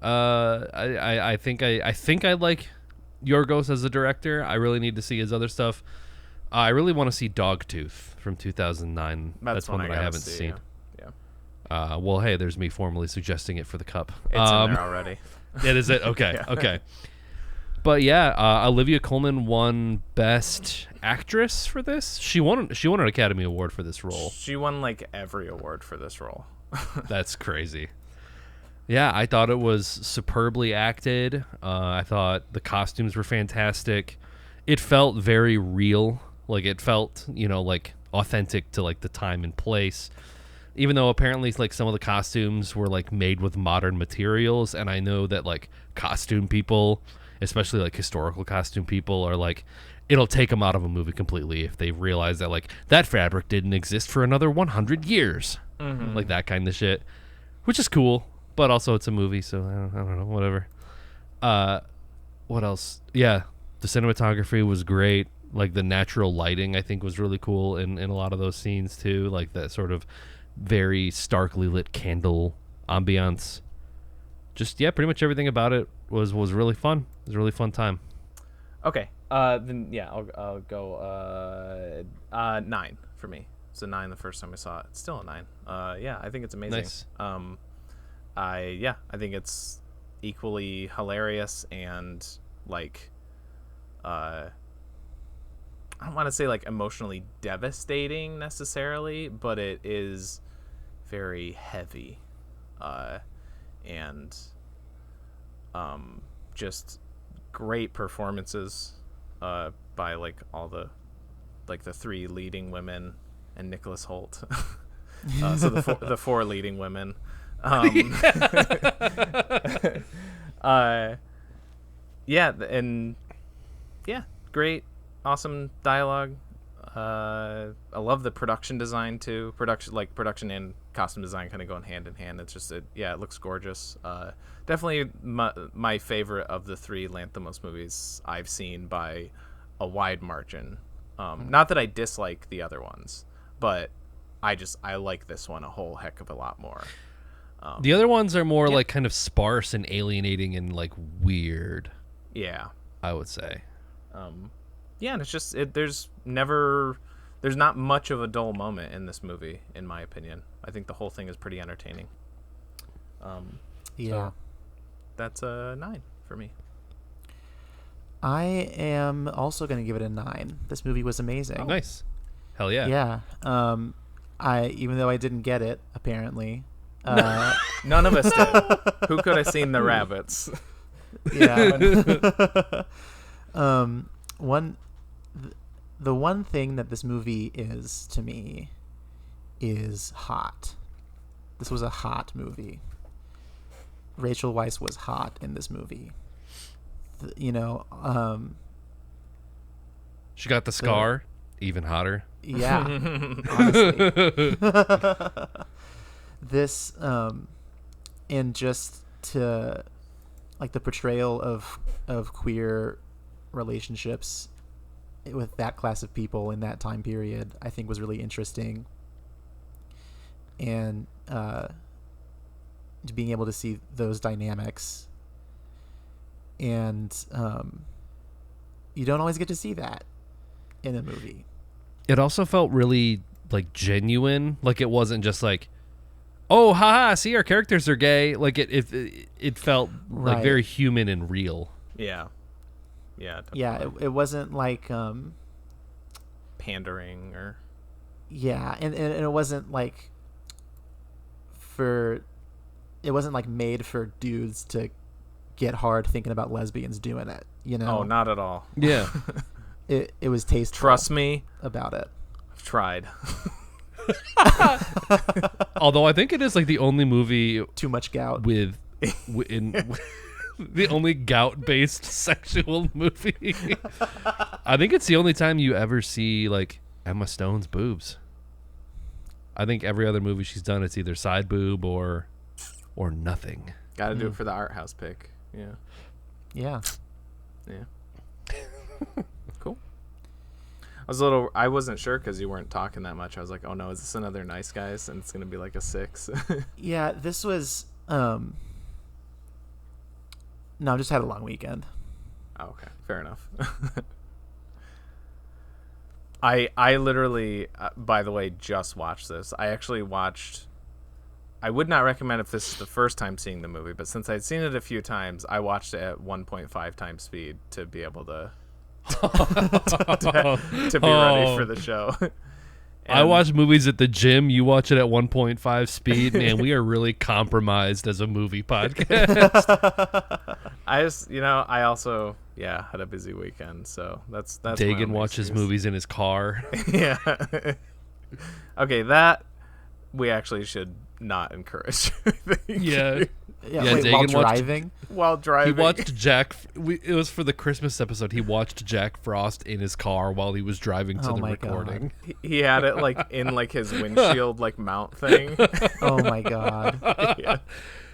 I think I like Yorgos as a director. I really need to see his other stuff. I really want to see Dogtooth from 2009. That's one that I haven't seen. Yeah. Well, hey, there's me formally suggesting it for the cup. It's in there already. It is it? Okay. Yeah. Okay. But yeah, Olivia Colman won Best Actress for this. She won an Academy Award for this role. She won like every award for this role. That's crazy. Yeah, I thought it was superbly acted. I thought the costumes were fantastic. It felt very real. Like it felt, like authentic to like the time and place. Even though apparently like some of the costumes were like made with modern materials, and I know that like costume people, especially like historical costume people, are like, it'll take them out of a movie completely if they realize that like that fabric didn't exist for another 100 years. Like that kind of shit, which is cool, but also it's a movie, so I don't know, whatever. What else? Yeah, the cinematography was great. Like the natural lighting I think was really cool in a lot of those scenes too, like that sort of very starkly lit candle ambiance. Just pretty much everything about it was really fun. It was a really fun time. Okay. Then yeah, I'll go 9 for me. It's a 9 the first time I saw it. It's still a 9. Yeah, I think it's amazing. Nice. I think it's equally hilarious and like I don't want to say like emotionally devastating necessarily, but it is very heavy. And just great performances by like all the like the 3 leading women and Nicholas Hoult. So the 4 leading women. Great, awesome dialogue. I love the production design too. Production and costume design kind of going hand in hand. It's just it looks gorgeous. Definitely my favorite of the 3 Lanthimos movies I've seen by a wide margin. Not that I dislike the other ones, but I like this one a whole heck of a lot more. The other ones are more like kind of sparse and alienating and like weird. Yeah, I would say. And it's just there's not much of a dull moment in this movie, in my opinion. I think the whole thing is pretty entertaining. So that's a 9 for me. I am also going to give it a 9. This movie was amazing. Oh, nice. Hell yeah. Yeah. Even though I didn't get it, apparently. None of us did. Who could have seen the rabbits? Yeah. The one thing that this movie is to me is hot. This was a hot movie. Rachel Weisz was hot in this movie. She got the scar, even hotter. Yeah. Honestly. This and just to like the portrayal of queer relationships with that class of people in that time period, I think was really interesting. And being able to see those dynamics, and you don't always get to see that in a movie. It also felt really like genuine. Like it wasn't just like, oh, haha, see, our characters are gay. Like it felt like Right. very human and real. Yeah. Yeah. Yeah, Definitely. it wasn't like Pandering or. yeah, and it wasn't like it wasn't like made for dudes to get hard thinking about lesbians doing it, you know. Oh, not at all. Yeah. It was tasteful. Trust me, about it. I've tried. Although I think it is like the only movie Too much gout. with the only gout-based sexual movie. I think it's the only time you ever see like Emma Stone's boobs. I think every other movie she's done, it's either side boob or nothing. Got to do it for the art house pick. Yeah. Yeah. Yeah. Cool. I wasn't sure because you weren't talking that much. I was like, oh no, is this another Nice Guys? And it's going to be like a 6. Yeah, this was no, I just had a long weekend. Oh, okay. Fair enough. I literally, by the way, just watched this. I actually watched. I would not recommend if this is the first time seeing the movie, but since I'd seen it a few times, I watched it at 1.5 times speed to be able to to be ready for the show. I watch movies at the gym. You watch it at 1.5 speed. Man, we are really compromised as a movie podcast. I also had a busy weekend, so that's my Dagan only watches excuse. movies in his car. Yeah. Okay, that we actually should not encourage. I think. Yeah. Yeah, Yeah, wait, Dagan while watched- driving. While He driving. watched Jack. It was for the Christmas episode. He watched Jack Frost in his car while he was driving to Oh the my recording. He had it like in like his windshield like mount thing. Oh my god. Yeah.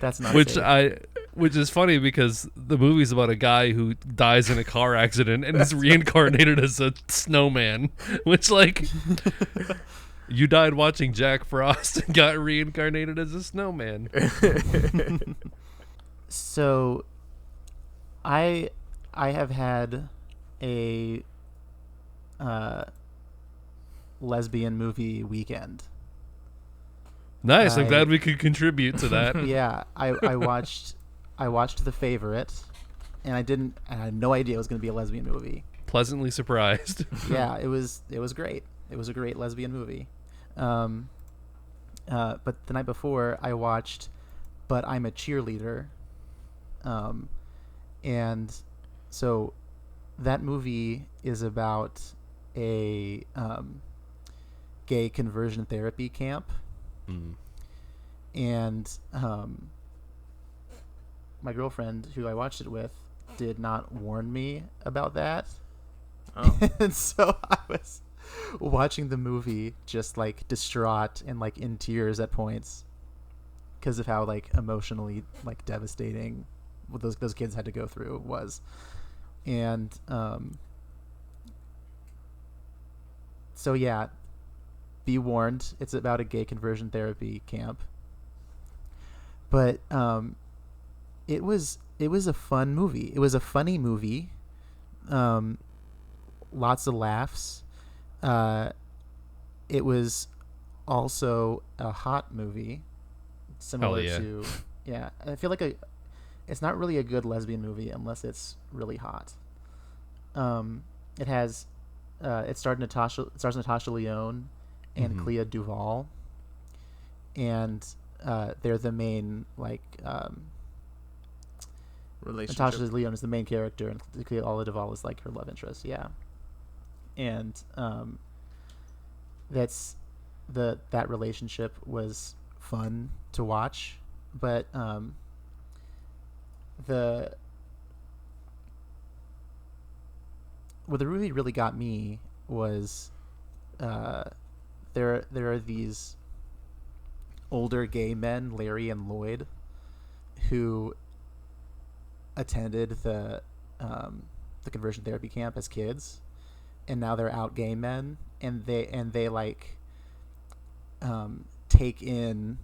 That's not Which safe. which is funny because the movie's about a guy who dies in a car accident and is reincarnated as a snowman. Which like, you died watching Jack Frost and got reincarnated as a snowman. So I have had a lesbian movie weekend. Nice. I'm I- glad we could contribute to that. Yeah, I watched The Favorite, and I had no idea it was going to be a lesbian movie. Pleasantly surprised. Yeah, it was great. It was a great lesbian movie. But the night before I watched But I'm a Cheerleader. And so that movie is about a gay conversion therapy camp. Mm. And my girlfriend, who I watched it with, did not warn me about that. Oh. And so I was watching the movie just like distraught and like in tears at points because of how like emotionally like devastating what those kids had to go through was. And so yeah, be warned, it's about a gay conversion therapy camp. But it was a fun movie. It was a funny movie. Lots of laughs. It was also a hot movie, similar yeah. to I feel like it's not really a good lesbian movie unless it's really hot. It has it stars Natasha Lyonne and Clea Duvall, and they're the main like Relationship. Natasha Lyonne is the main character, and Clea Duvall is like her love interest. Yeah, and that relationship was fun to watch, but what the movie really got me was there are these older gay men, Larry and Lloyd, who attended the conversion therapy camp as kids, and now they're out gay men, and they like take in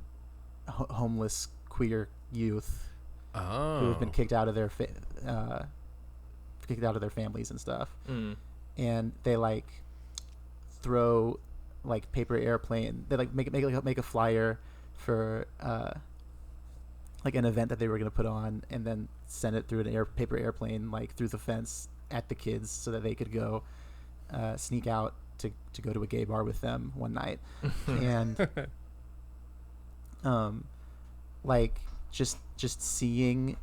homeless queer youth who have been kicked out of their families and stuff, and they like throw like paper airplane. They like make a flyer for like an event that they were going to put on, and then send it through an paper airplane like through the fence at the kids so that they could go sneak out to go to a gay bar with them one night. And like just seeing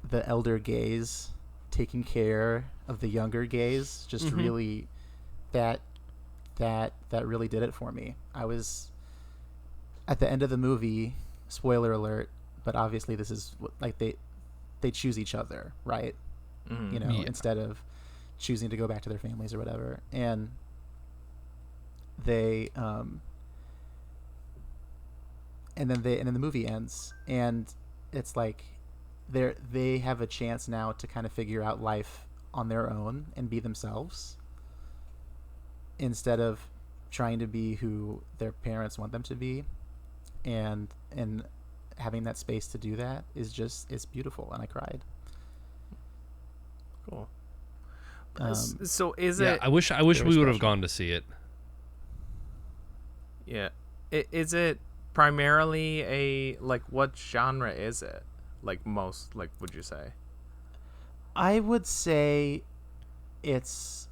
the elder gays taking care of the younger gays just really that really did it for me. I was at the end of the movie, spoiler alert, but obviously this is like they choose each other, right? You know, instead of choosing to go back to their families or whatever. And they and then the movie ends, and it's like they have a chance now to kind of figure out life on their own and be themselves, instead of trying to be who their parents want them to be. And having that space to do that is just, it's beautiful, and I cried. Cool. So is Yeah, it? I wish we would have special. gone to see it. Yeah. Is it primarily a, like, what genre is it? Like, most, like, would you say? I would say it's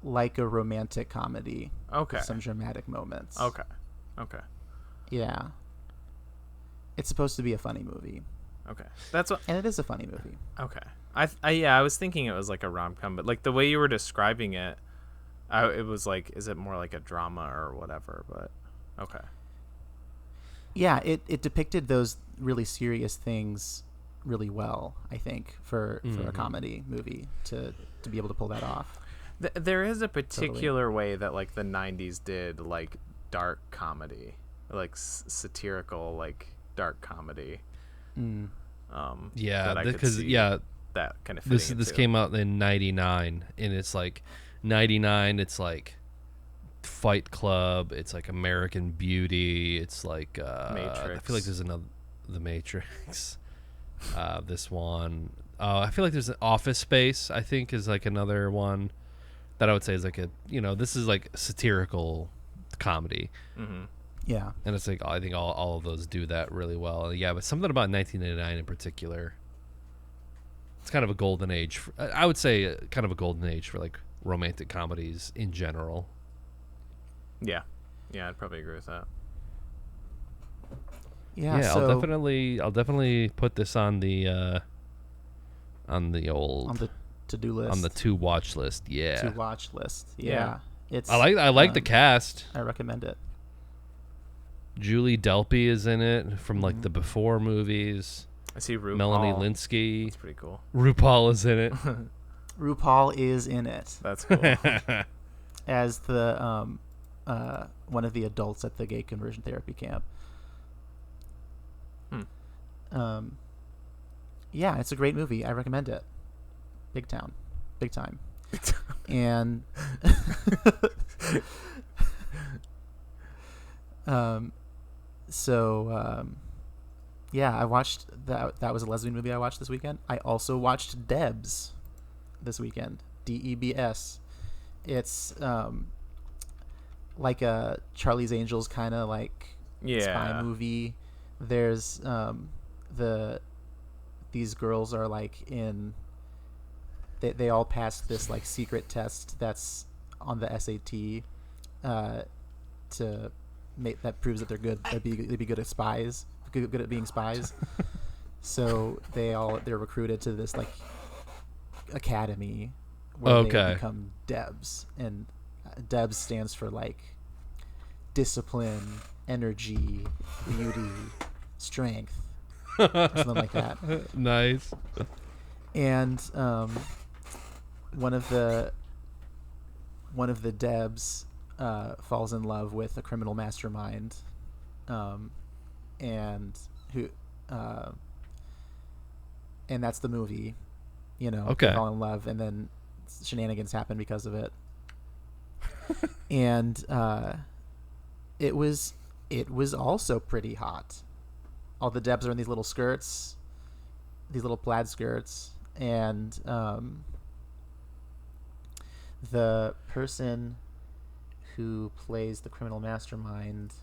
like a romantic comedy. Okay. With some dramatic moments. Okay. Yeah. It's supposed to be a funny movie, Okay. That's what. and it is a funny movie. Okay. I was thinking it was like a rom-com, but like the way you were describing it, it was like, is it more like a drama or whatever? But okay. Yeah, it depicted those really serious things really well, I think, for a comedy movie to be able to pull that off. There is a particular way that like the 90s did like dark comedy, like satirical, like dark comedy. Yeah, that I could because see yeah, that kind of this into. came out in '99, and it's like '99. It's like Fight Club. It's like American Beauty. It's like Matrix. I feel like there's another, The Matrix. This one. I feel like there's an Office Space. I think is like another one that I would say is like a, you know, this is like satirical comedy. Yeah. And it's like, I think all of those do that really well. Yeah, but something about 1999 in particular, it's kind of a golden age. I would say kind of a golden age for like romantic comedies in general. Yeah, I'd probably agree with that. Yeah, Yeah, so I'll definitely put this on the old on the to-do list. on the to watch list. Yeah, to watch list. Yeah. Yeah. It's I like the cast. I recommend it. Julie Delpy is in it from like the Before movies. I see RuPaul. Melanie Linsky. That's pretty cool. RuPaul is in it. RuPaul is in it That's cool. as the one of the adults at the gay conversion therapy camp. Yeah, it's a great movie. I recommend it. Big time. And yeah, I watched that was a lesbian movie I watched this weekend. I also watched Debs this weekend. DEBS. It's like a Charlie's Angels kind of like spy movie. There's these girls are like in they all passed this like secret test that's on the SAT to make that proves that they're good. They'd be good at spies, good at being spies. So they're recruited to this like academy where they become Debs, and Debs stands for like discipline, energy, beauty, strength, or something like that. Nice. And one of the Debs falls in love with a criminal mastermind, and that's the movie. Okay. they fall in love, and then shenanigans happen because of it. And it was also pretty hot. All the Debs are in these little skirts, these little plaid skirts, and the person who plays the criminal mastermind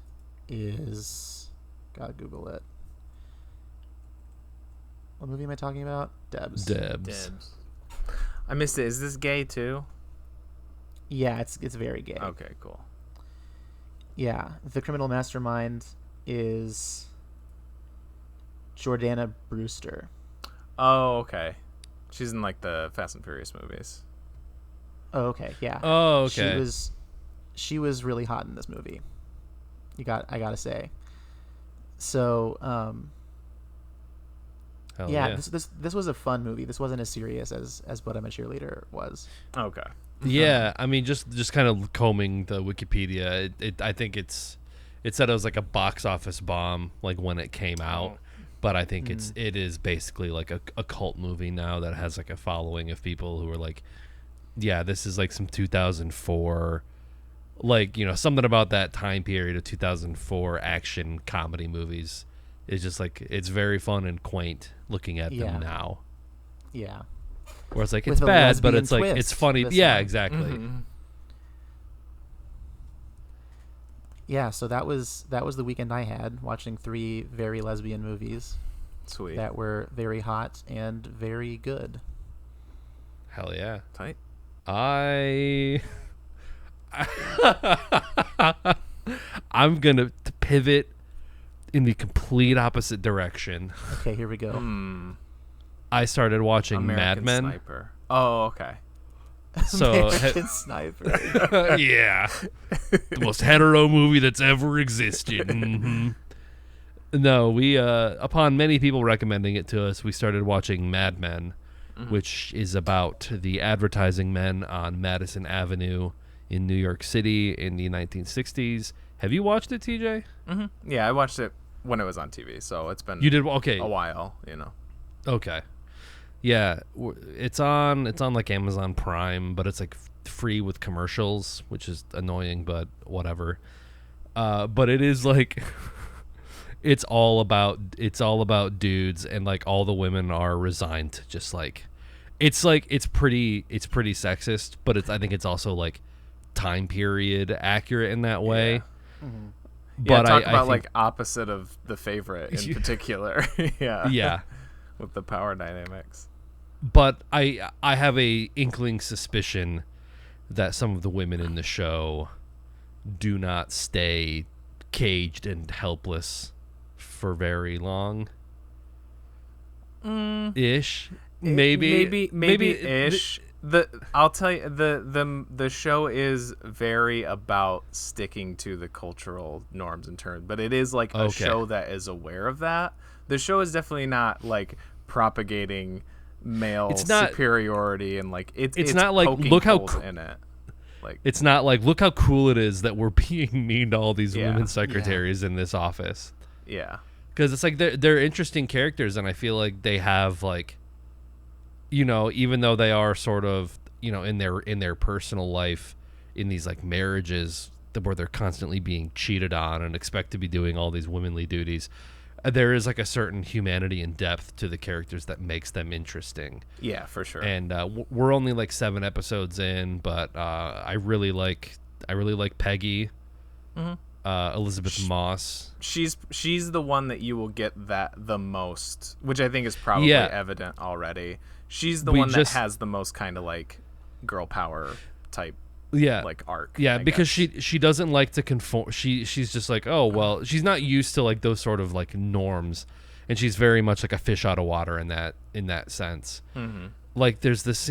is, gotta Google it. What movie am I talking about? Debs. I missed it. Is this gay too? Yeah, it's very gay. Okay, cool. Yeah, the criminal mastermind is Jordana Brewster. Oh, okay. She's in like the Fast and Furious movies. Oh, okay, yeah. Oh, okay. She was really hot in this movie. I gotta say. So, Hell yeah. This was a fun movie. This wasn't as serious as But I'm a Cheerleader was. Okay. Yeah, I mean, just kind of combing the Wikipedia, I think it said it was like a box office bomb, like when it came out, but I think it is basically like a cult movie now that has like a following of people who are like, yeah, this is like some 2004, like, something about that time period of 2004 action comedy movies. It's just like, it's very fun and quaint looking at them now. Yeah. Where it's like, With it's a bad, but lesbian it's like, it's twist funny. this Yeah, time. exactly. Mm-hmm. Yeah, so that was the weekend I had, watching 3 very lesbian movies Sweet. that were very hot and very good. Hell yeah. Tight. I'm gonna pivot in the complete opposite direction. Okay, here we go. I started watching American Mad Men. Sniper. Oh, okay. So American Sniper. yeah, the most hetero movie that's ever existed. Mhm. No, we upon many people recommending it to us, we started watching Mad Men, which is about the advertising men on Madison Avenue in New York City in the 1960s. Have you watched it, TJ? Mm-hmm. Yeah, I watched it when it was on TV, so it's been You did okay. a while, Okay. Yeah, it's on like Amazon Prime, but it's like free with commercials, which is annoying, but whatever. But it is like it's all about dudes, and like all the women are resigned to just like it's pretty sexist, but I think it's also like time period accurate in that way. Yeah. But talk I about think, like opposite of The Favorite in particular. yeah. With the power dynamics. But I have a inkling suspicion that some of the women in the show do not stay caged and helpless for very long. Ish. Maybe ish. I'll tell you, the show is very about sticking to the cultural norms and terms, but it is like a show that is aware of that. The show is definitely not like propagating male superiority, and like it's not like look how in it. Like it's not like look how cool it is that we're being mean to all these women secretaries in this office. Yeah, because it's like they're interesting characters, and I feel like they have like, even though they are sort of in their personal life, in these like marriages where they're constantly being cheated on and expect to be doing all these womanly duties, there is like a certain humanity and depth to the characters that makes them interesting. Yeah, for sure. And we're only like 7 episodes in, but I really like Peggy, Elizabeth Moss. She's the one that you will get the most, which I think is probably evident already. She's the one that has the most kind of like girl power type. Like arc. Yeah, I because guess. she doesn't like to conform. She's just like, oh well, she's not used to like those sort of like norms, and she's very much like a fish out of water in that sense. Mm-hmm. Like there's this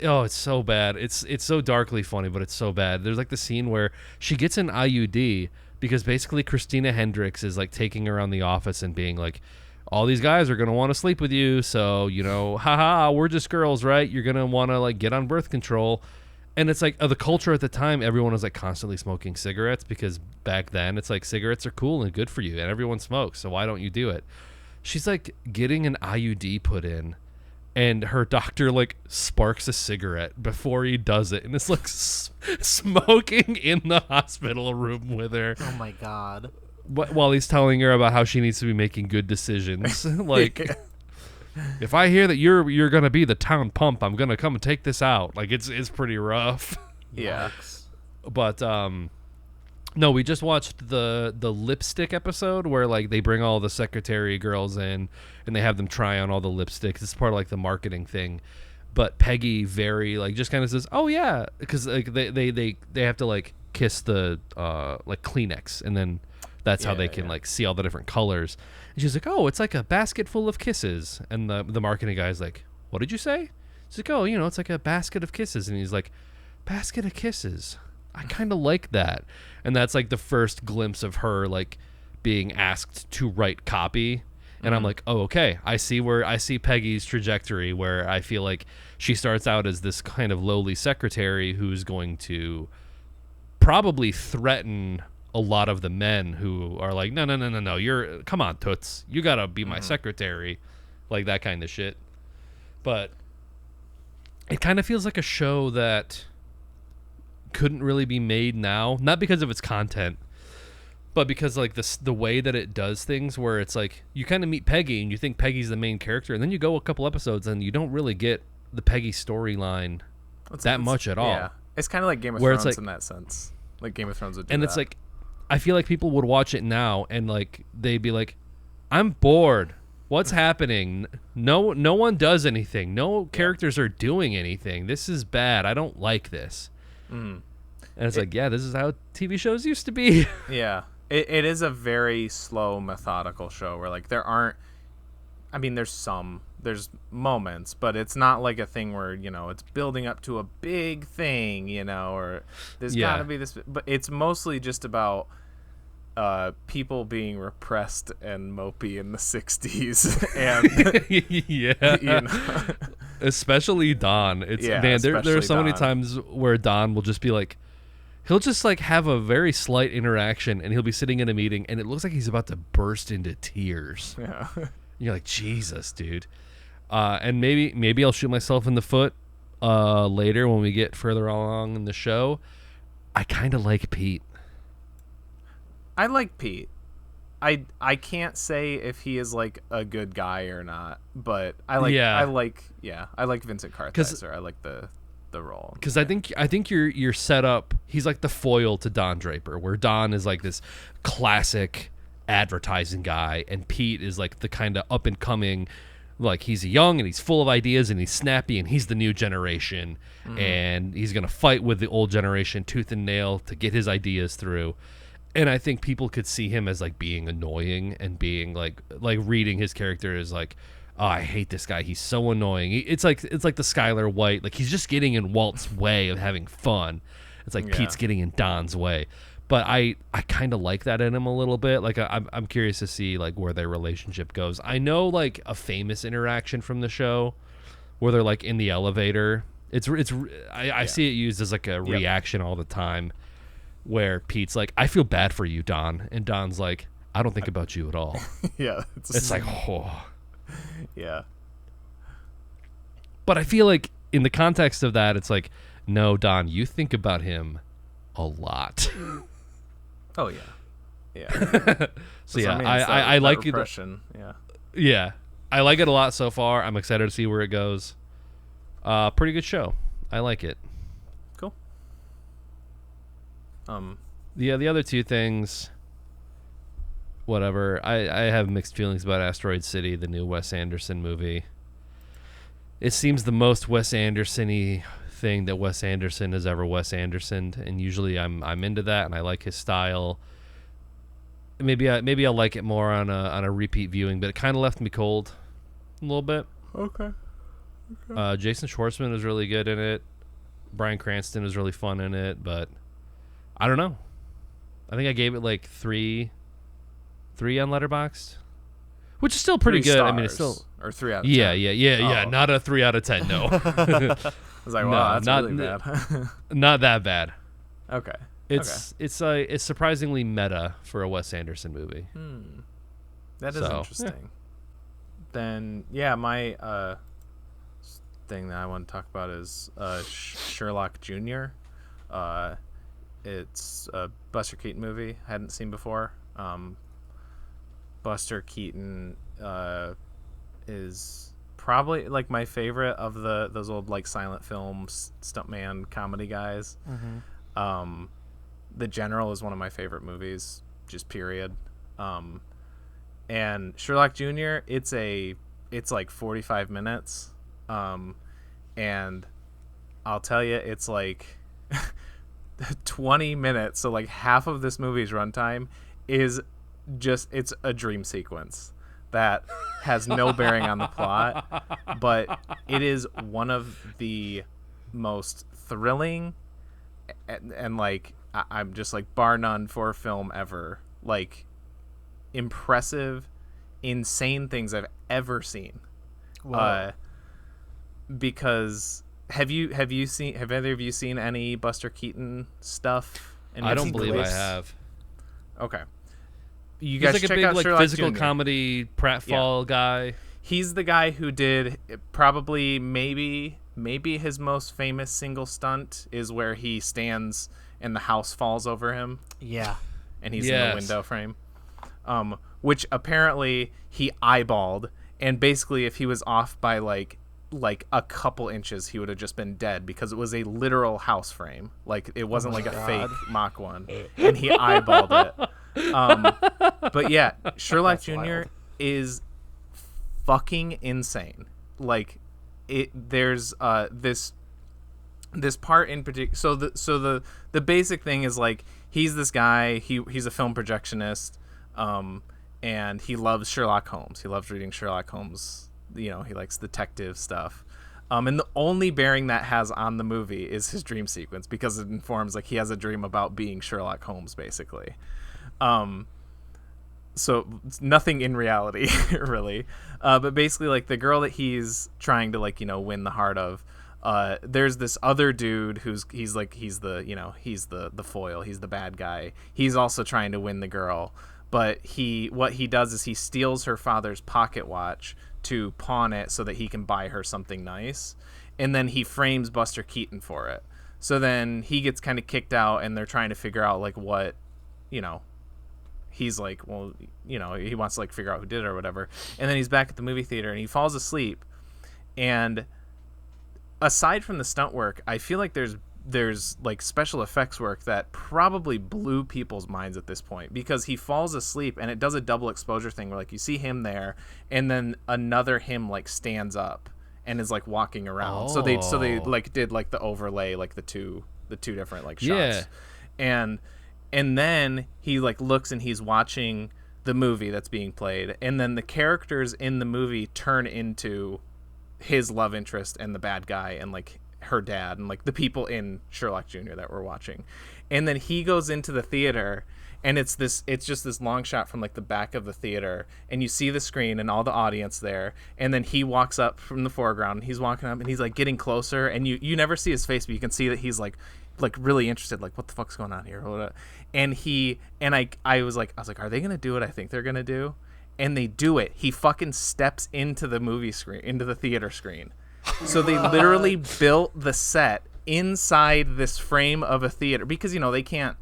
oh, it's so bad. It's so darkly funny, but it's so bad. There's like the scene where she gets an IUD because basically Christina Hendricks is like taking her around the office and being like, all these guys are gonna want to sleep with you, so haha, we're just girls, right? You're gonna want to like get on birth control. And it's like the culture at the time, everyone was like constantly smoking cigarettes, because back then it's like cigarettes are cool and good for you and everyone smokes, so why don't you do it? She's like getting an IUD put in, and her doctor like sparks a cigarette before he does it, and it's like smoking in the hospital room with her. Oh my god. While he's telling her about how she needs to be making good decisions. Like, if I hear that you're gonna be the town pump, I'm gonna come and take this out. Like, it's pretty rough. Yeah. But no, we just watched the lipstick episode where like they bring all the secretary girls in and they have them try on all the lipsticks. It's part of like the marketing thing. But Peggy very like just kind of says, "Oh yeah," because like they have to like kiss the like Kleenex, and then that's how they can like see all the different colors. And she's like, "Oh, it's like a basket full of kisses." And the marketing guy's like, "What did you say?" She's like, "Oh, it's like a basket of kisses." And he's like, "Basket of kisses. I kind of like that." And that's like the first glimpse of her like being asked to write copy. And I'm like, oh, okay. I see Peggy's trajectory, where I feel like she starts out as this kind of lowly secretary who's going to probably threaten a lot of the men who are like, no, come on, Toots, you gotta be my secretary, like that kind of shit. But it kind of feels like a show that couldn't really be made now, not because of its content, but because like the way that it does things, where it's like you kind of meet Peggy and you think Peggy's the main character, and then you go a couple episodes and you don't really get the Peggy storyline that much at all. Yeah, it's kind of like Game of Where Thrones it's like, in that sense. Like Game of Thrones would do and that. it's like, I feel like people would watch it now and like they'd be like, I'm bored. What's happening? No one does anything. No characters are doing anything. This is bad. I don't like this. And it's like, yeah, this is how TV shows used to be. Yeah. It is a very slow, methodical show where, like, there's moments, but it's not like a thing where, it's building up to a big thing, or there's gotta be this, but it's mostly just about people being repressed and mopey in the 60s. And, Especially Don. It's man, there are so many times where Don will just be like, he'll just like have a very slight interaction and he'll be sitting in a meeting and it looks like he's about to burst into tears. Yeah. You're like, Jesus, dude. And maybe I'll shoot myself in the foot later when we get further along in the show. I kind of like Pete. I like Pete. I can't say if he is like a good guy or not, but I like Vincent Kartheiser. I like the role. Because I think you're set up. He's like the foil to Don Draper, where Don is like this classic advertising guy, and Pete is like the kind of up and coming, like he's young and he's full of ideas and he's snappy and he's the new generation, and he's gonna fight with the old generation tooth and nail to get his ideas through. And I think people could see him as like being annoying and being like reading his character as like, oh, I hate this guy. He's so annoying. It's like the Skylar White. Like he's just getting in Walt's way of having fun. It's like Pete's getting in Don's way. But I kind of like that in him a little bit. Like I'm curious to see like where their relationship goes. I know like a famous interaction from the show where they're like in the elevator. I see it used as like a reaction all the time, where Pete's like, I feel bad for you, Don, and Don's like, I don't think about you at all. Yeah, it's like, oh. Yeah. But I feel like in the context of that, it's like, no, Don, you think about him a lot. Oh yeah. Yeah. So yeah, I like it. Yeah. Yeah. I like it a lot so far. I'm excited to see where it goes. Pretty good show. I like it. Cool. The other two things, whatever. I have mixed feelings about Asteroid City, the new Wes Anderson movie. It seems the most Wes Anderson-y thing that Wes Anderson has ever Wes Andersoned, and usually I'm into that and I like his style. Maybe I'll like it more on a repeat viewing, but it kind of left me cold a little bit. Okay. Jason Schwartzman was really good in it. Bryan Cranston was really fun in it, but I don't know. I think I gave it like 3 on Letterboxd, which is still pretty good. Stars, I mean, it's still or 3 out of 10. Yeah. Not a 3 out of 10. No. I was like, wow, that's really bad. Not that bad. Okay. It's surprisingly meta for a Wes Anderson movie. That is interesting. Yeah. Then my thing that I want to talk about is Sherlock Jr. It's a Buster Keaton movie I hadn't seen before. Buster Keaton is probably like my favorite of those old like silent film stuntman comedy guys. Mm-hmm. The General is one of my favorite movies, just period. And Sherlock Jr. It's like 45 minutes, and I'll tell you, it's like 20 minutes. So like half of this movie's runtime is just it's a dream sequence that has no bearing on the plot, but it is one of the most thrilling and like I'm just like bar none for film ever, like impressive, insane things I've ever seen. Because have either of you seen any Buster Keaton stuff? I don't believe I have. Okay. You He's guys like a check big out like Sherlock physical Jr. comedy pratfall guy. He's the guy who did probably maybe his most famous single stunt is where he stands and the house falls over him. Yeah. And he's in the window frame. Which apparently he eyeballed, and basically if he was off by like a couple inches, he would have just been dead because it was a literal house frame. Like it wasn't like a fake mock one, and he eyeballed it. But yeah, Sherlock Jr. wild. is fucking insane. Like there's this part in particular. So the basic thing is like he's this guy. He's a film projectionist, and he loves Sherlock Holmes. He loves reading Sherlock Holmes. He likes detective stuff. And the only bearing that has on the movie is his dream sequence, because it informs like he has a dream about being Sherlock Holmes, basically. So it's nothing in reality, really. But basically, like the girl that he's trying to win the heart of, there's this other dude he's the foil. He's the bad guy. He's also trying to win the girl, but what he does is he steals her father's pocket watch to pawn it so that he can buy her something nice, and then he frames Buster Keaton for it. So then he gets kind of kicked out, and they're trying to figure out like what, he's like, well, he wants to like figure out who did it or whatever. And then he's back at the movie theater and he falls asleep. And aside from the stunt work, I feel like there's like special effects work that probably blew people's minds at this point, because he falls asleep and it does a double exposure thing where like you see him there and then another him like stands up and is like walking around. So they like did like the overlay, like the two different like shots. Yeah. And then he like looks and he's watching the movie that's being played, and then the characters in the movie turn into his love interest and the bad guy and like her dad and like the people in Sherlock Jr. that we're watching. And then he goes into the theater, and it's just this long shot from like the back of the theater, and you see the screen and all the audience there, and then he walks up from the foreground and he's walking up and he's like getting closer, and you never see his face, but you can see that he's like really interested, like what the fuck's going on here. And I was like, are they gonna do what I think they're gonna do? And they do it. He fucking steps into the movie screen, into the theater screen. So they literally built the set inside this frame of a theater, because they can't,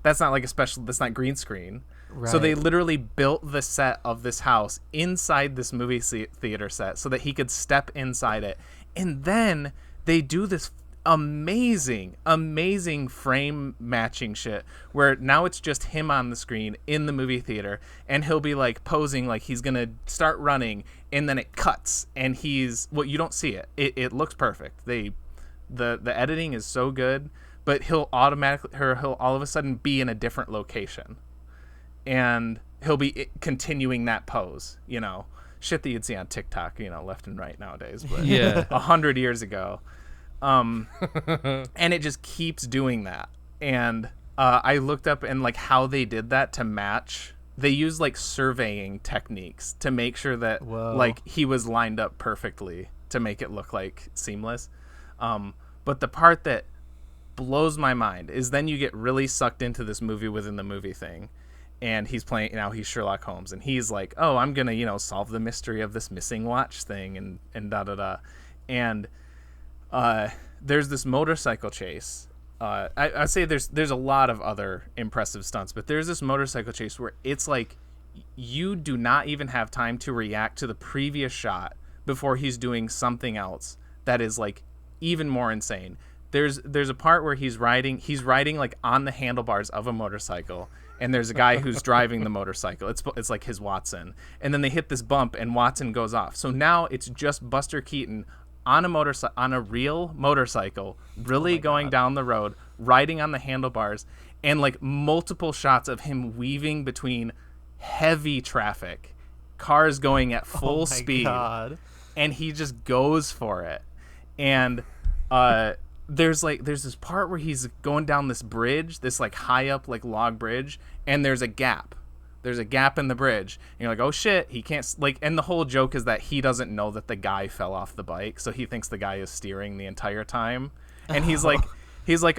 that's not like that's not green screen. Right. So they literally built the set of this house inside this movie theater set so that he could step inside it. And then they do this amazing frame matching shit where now it's just him on the screen in the movie theater, and he'll be like posing like he's gonna start running, and then it cuts and he's you don't see it. It looks perfect. The editing is so good, but he'll all of a sudden be in a different location, and he'll be continuing that pose, shit that you'd see on TikTok, left and right nowadays, but 100 years ago. And it just keeps doing that. And I looked up and like how they did that to match. They used like surveying techniques to make sure that like he was lined up perfectly to make it look like seamless. But the part that blows my mind is then you get really sucked into this movie within the movie thing, and he's playing, he's Sherlock Holmes, and he's like, oh, I'm gonna solve the mystery of this missing watch thing, and da da da. and there's this motorcycle chase. I'd say there's a lot of other impressive stunts, but there's this motorcycle chase where it's like you do not even have time to react to the previous shot before he's doing something else that is like even more insane. There's a part where he's riding like on the handlebars of a motorcycle, and there's a guy who's driving the motorcycle. It's like his Watson, and then they hit this bump and Watson goes off. So now it's just Buster Keaton on a real motorcycle, really going down the road, riding on the handlebars, and like multiple shots of him weaving between heavy traffic, cars going at full speed, and he just goes for it. And there's this part where he's going down this bridge, this like high up like log bridge, and there's a gap in the bridge, and you're like, oh shit, he can't, like, and the whole joke is that he doesn't know that the guy fell off the bike, so he thinks the guy is steering the entire time, and he's like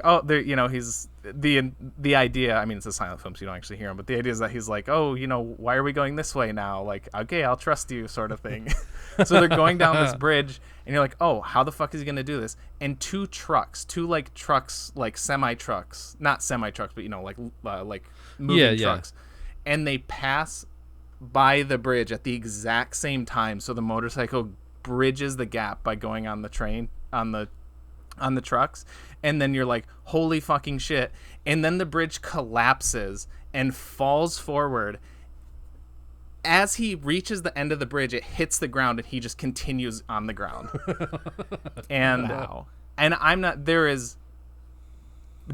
oh, there, you know, he's the idea, I mean, it's a silent film so you don't actually hear him, but the idea is that he's like, oh, you know, why are we going this way now, like, okay, I'll trust you, sort of thing. So they're going down this bridge, and you're like, oh, how the fuck is he gonna do this? And two semi trucks, not semi trucks, but you know, like moving trucks, and they pass by the bridge at the exact same time, so the motorcycle bridges the gap by going on the train on the trucks, and then you're like, holy fucking shit. And then the bridge collapses and falls forward. As he reaches the end of the bridge, it hits the ground, and he just continues on the ground. And and there is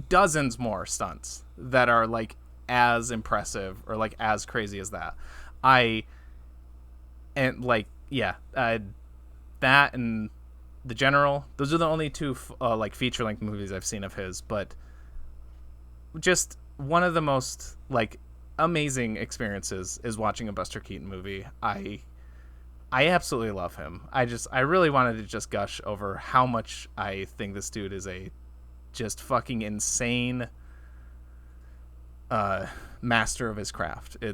dozens more stunts that are like as impressive or like as crazy as that. That and The General, those are the only two like feature-length movies I've seen of his, but just one of the most like amazing experiences is watching a Buster Keaton movie. I absolutely love him. I really wanted to just gush over how much I think this dude is a just fucking insane master of his craft. And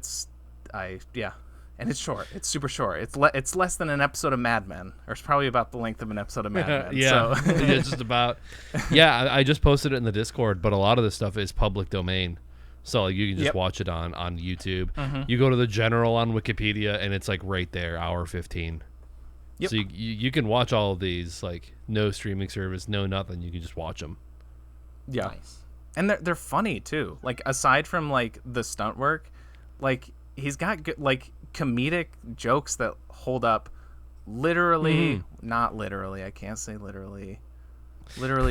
it's short. It's super short. It's less than an episode of Mad Men, or it's probably about the length of an episode of Mad Men. Yeah, so. Yeah, just about. Yeah, I just posted it in the Discord, but a lot of this stuff is public domain, so you can just watch it on YouTube. Mm-hmm. You go to The General on Wikipedia, and it's like right there, hour 15. Yep. So you can watch all of these, like no streaming service, no nothing. You can just watch them. Yeah, nice. And they're funny too. Like aside from like the stunt work, like he's got good, like comedic jokes that hold up literally, not literally, I can't say literally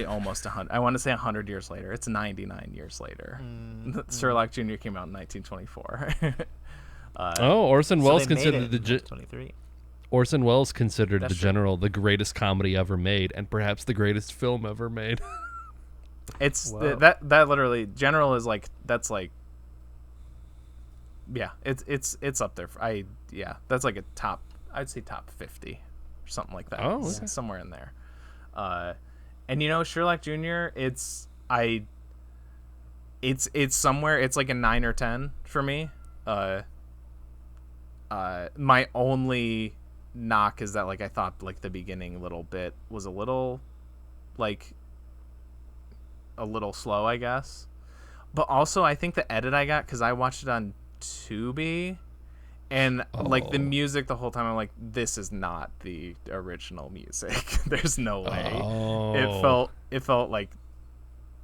almost 100. I want to say 100 years later. It's 99 years later. Sherlock Jr. came out in 1924. Orson Welles considered 23. Orson Welles considered The General the greatest comedy ever made, and perhaps the greatest film ever made. It's that literally, General is like, that's like, yeah, it's up there. That's like a top, I'd say top 50 or something like that. Oh, okay. Somewhere in there. And you know, Sherlock Jr., it's somewhere, it's like a 9 or 10 for me. My only knock is that like I thought like the beginning little bit was a little slow, I guess. But also I think the edit I got, because I watched it on Tubi, and like the music the whole time, I'm like, this is not the original music. There's no way. It felt like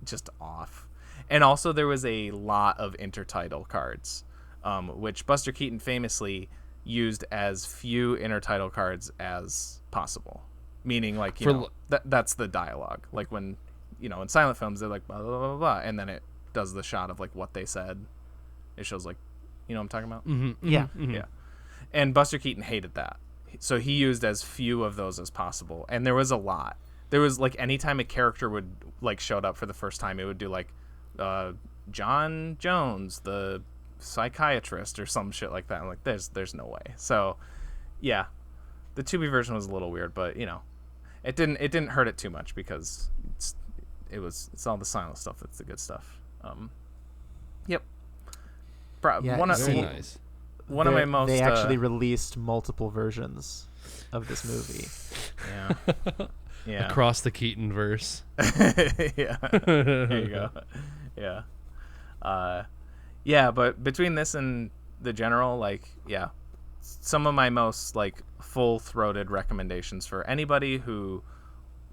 just off. And also there was a lot of intertitle cards, which Buster Keaton famously used as few intertitle cards as possible, meaning like that's the dialogue, like when, you know, in silent films they're like blah, blah, blah, blah, and then it does the shot of like what they said. It shows like, you know what I'm talking about? Mm-hmm, mm-hmm, yeah. Mm-hmm. Yeah. And Buster Keaton hated that, so he used as few of those as possible. And there was a lot. There was like anytime a character would like showed up for the first time, it would do like John Jones, the psychiatrist, or some shit like that. I'm like, there's no way. So yeah, the Tubi version was a little weird, but you know, it didn't hurt it too much, because it's all the silent stuff that's the good stuff. Yep. Yeah, nice. One of my most. They actually released multiple versions of this movie. Yeah. Yeah. Across the Keaton verse. Yeah. There you go. Yeah. Yeah, but between this and The General, like, yeah, some of my most like full-throated recommendations for anybody who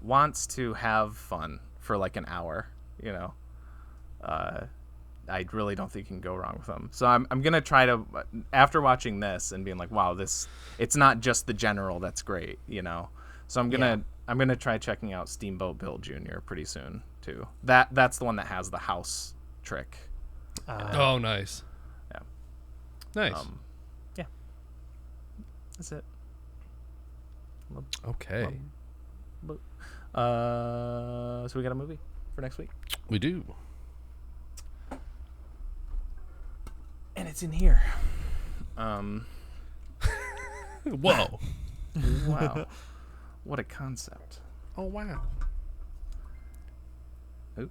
wants to have fun for like an hour, you know. I really don't think you can go wrong with them. So I'm gonna try to, after watching this and being like, wow, it's not just The General that's great, you know. So I'm gonna try checking out Steamboat Bill Jr. pretty soon too. That's the one that has the house trick. Oh, nice. Yeah. Nice. Yeah. That's it. Okay. So we got a movie for next week. We do. And it's in here. Whoa. Wow. What a concept. Oh, wow. Oop.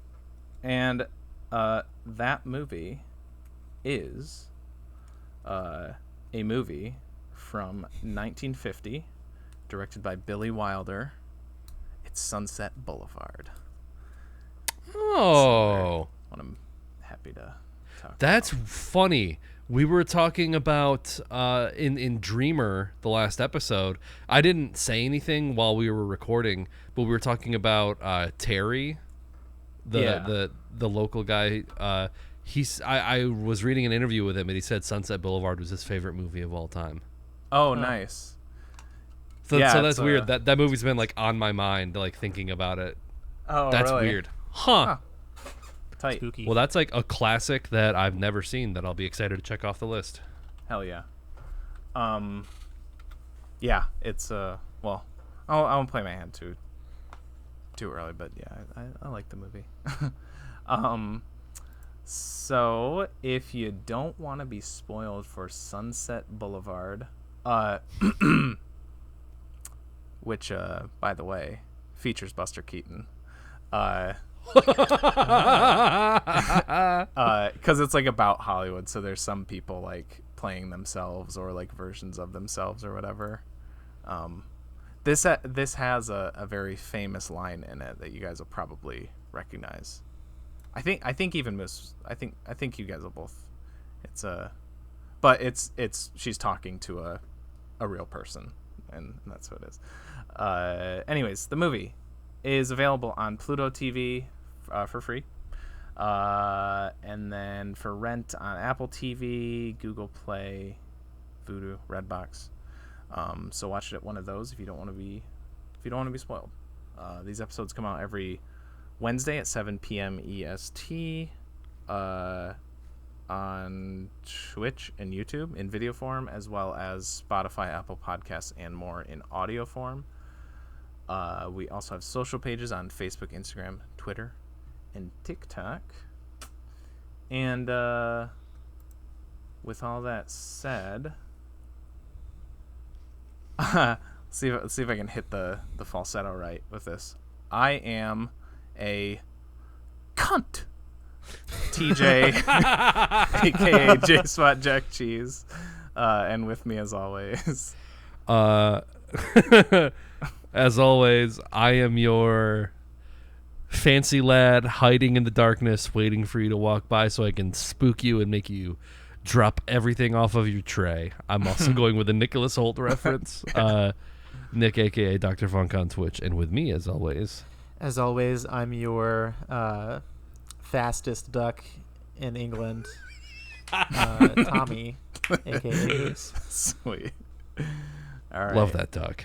And that movie is a movie from 1950, directed by Billy Wilder. It's Sunset Boulevard. Oh. What I'm happy to talk That's about. funny. We were talking about in Dreamer, the last episode. I didn't say anything while we were recording, but we were talking about Terry, the local guy. I was reading an interview with him, and he said Sunset Boulevard was his favorite movie of all time. Oh, nice. So Yeah, that's weird. That movie's been like on my mind, like thinking about it. Oh, That's really? weird. Huh. Tight. Spooky. Well, that's like a classic that I've never seen that I'll be excited to check off the list. Hell yeah. Yeah, it's well, I won't play my hand too early, but yeah, I like the movie. So if you don't want to be spoiled for Sunset Boulevard, which by the way features Buster Keaton, because it's like about Hollywood, so there's some people like playing themselves or like versions of themselves or whatever. This has a very famous line in it that you guys will probably recognize. I think even Moose. I think you guys will both. But it's she's talking to a real person, and that's what it is. Anyways, the movie is available on Pluto TV for free, and then for rent on Apple TV, Google Play, Vudu, Redbox. So watch it at one of those if you don't want to be spoiled. These episodes come out every Wednesday at 7 p.m. EST on Twitch and YouTube in video form, as well as Spotify, Apple Podcasts, and more in audio form. We also have social pages on Facebook, Instagram, Twitter, and TikTok. And with all that said, let's see if I can hit the falsetto right with this. I am a cunt. TJ, aka J Spot Jack Cheese, and with me as always. As always, I am your fancy lad hiding in the darkness, waiting for you to walk by so I can spook you and make you drop everything off of your tray. I'm also going with a Nicholas Hoult reference. Nick, aka Dr. Funk on Twitch, and with me as always. As always, I'm your fastest duck in England, Tommy, aka Moose. Sweet. All right. Love that duck.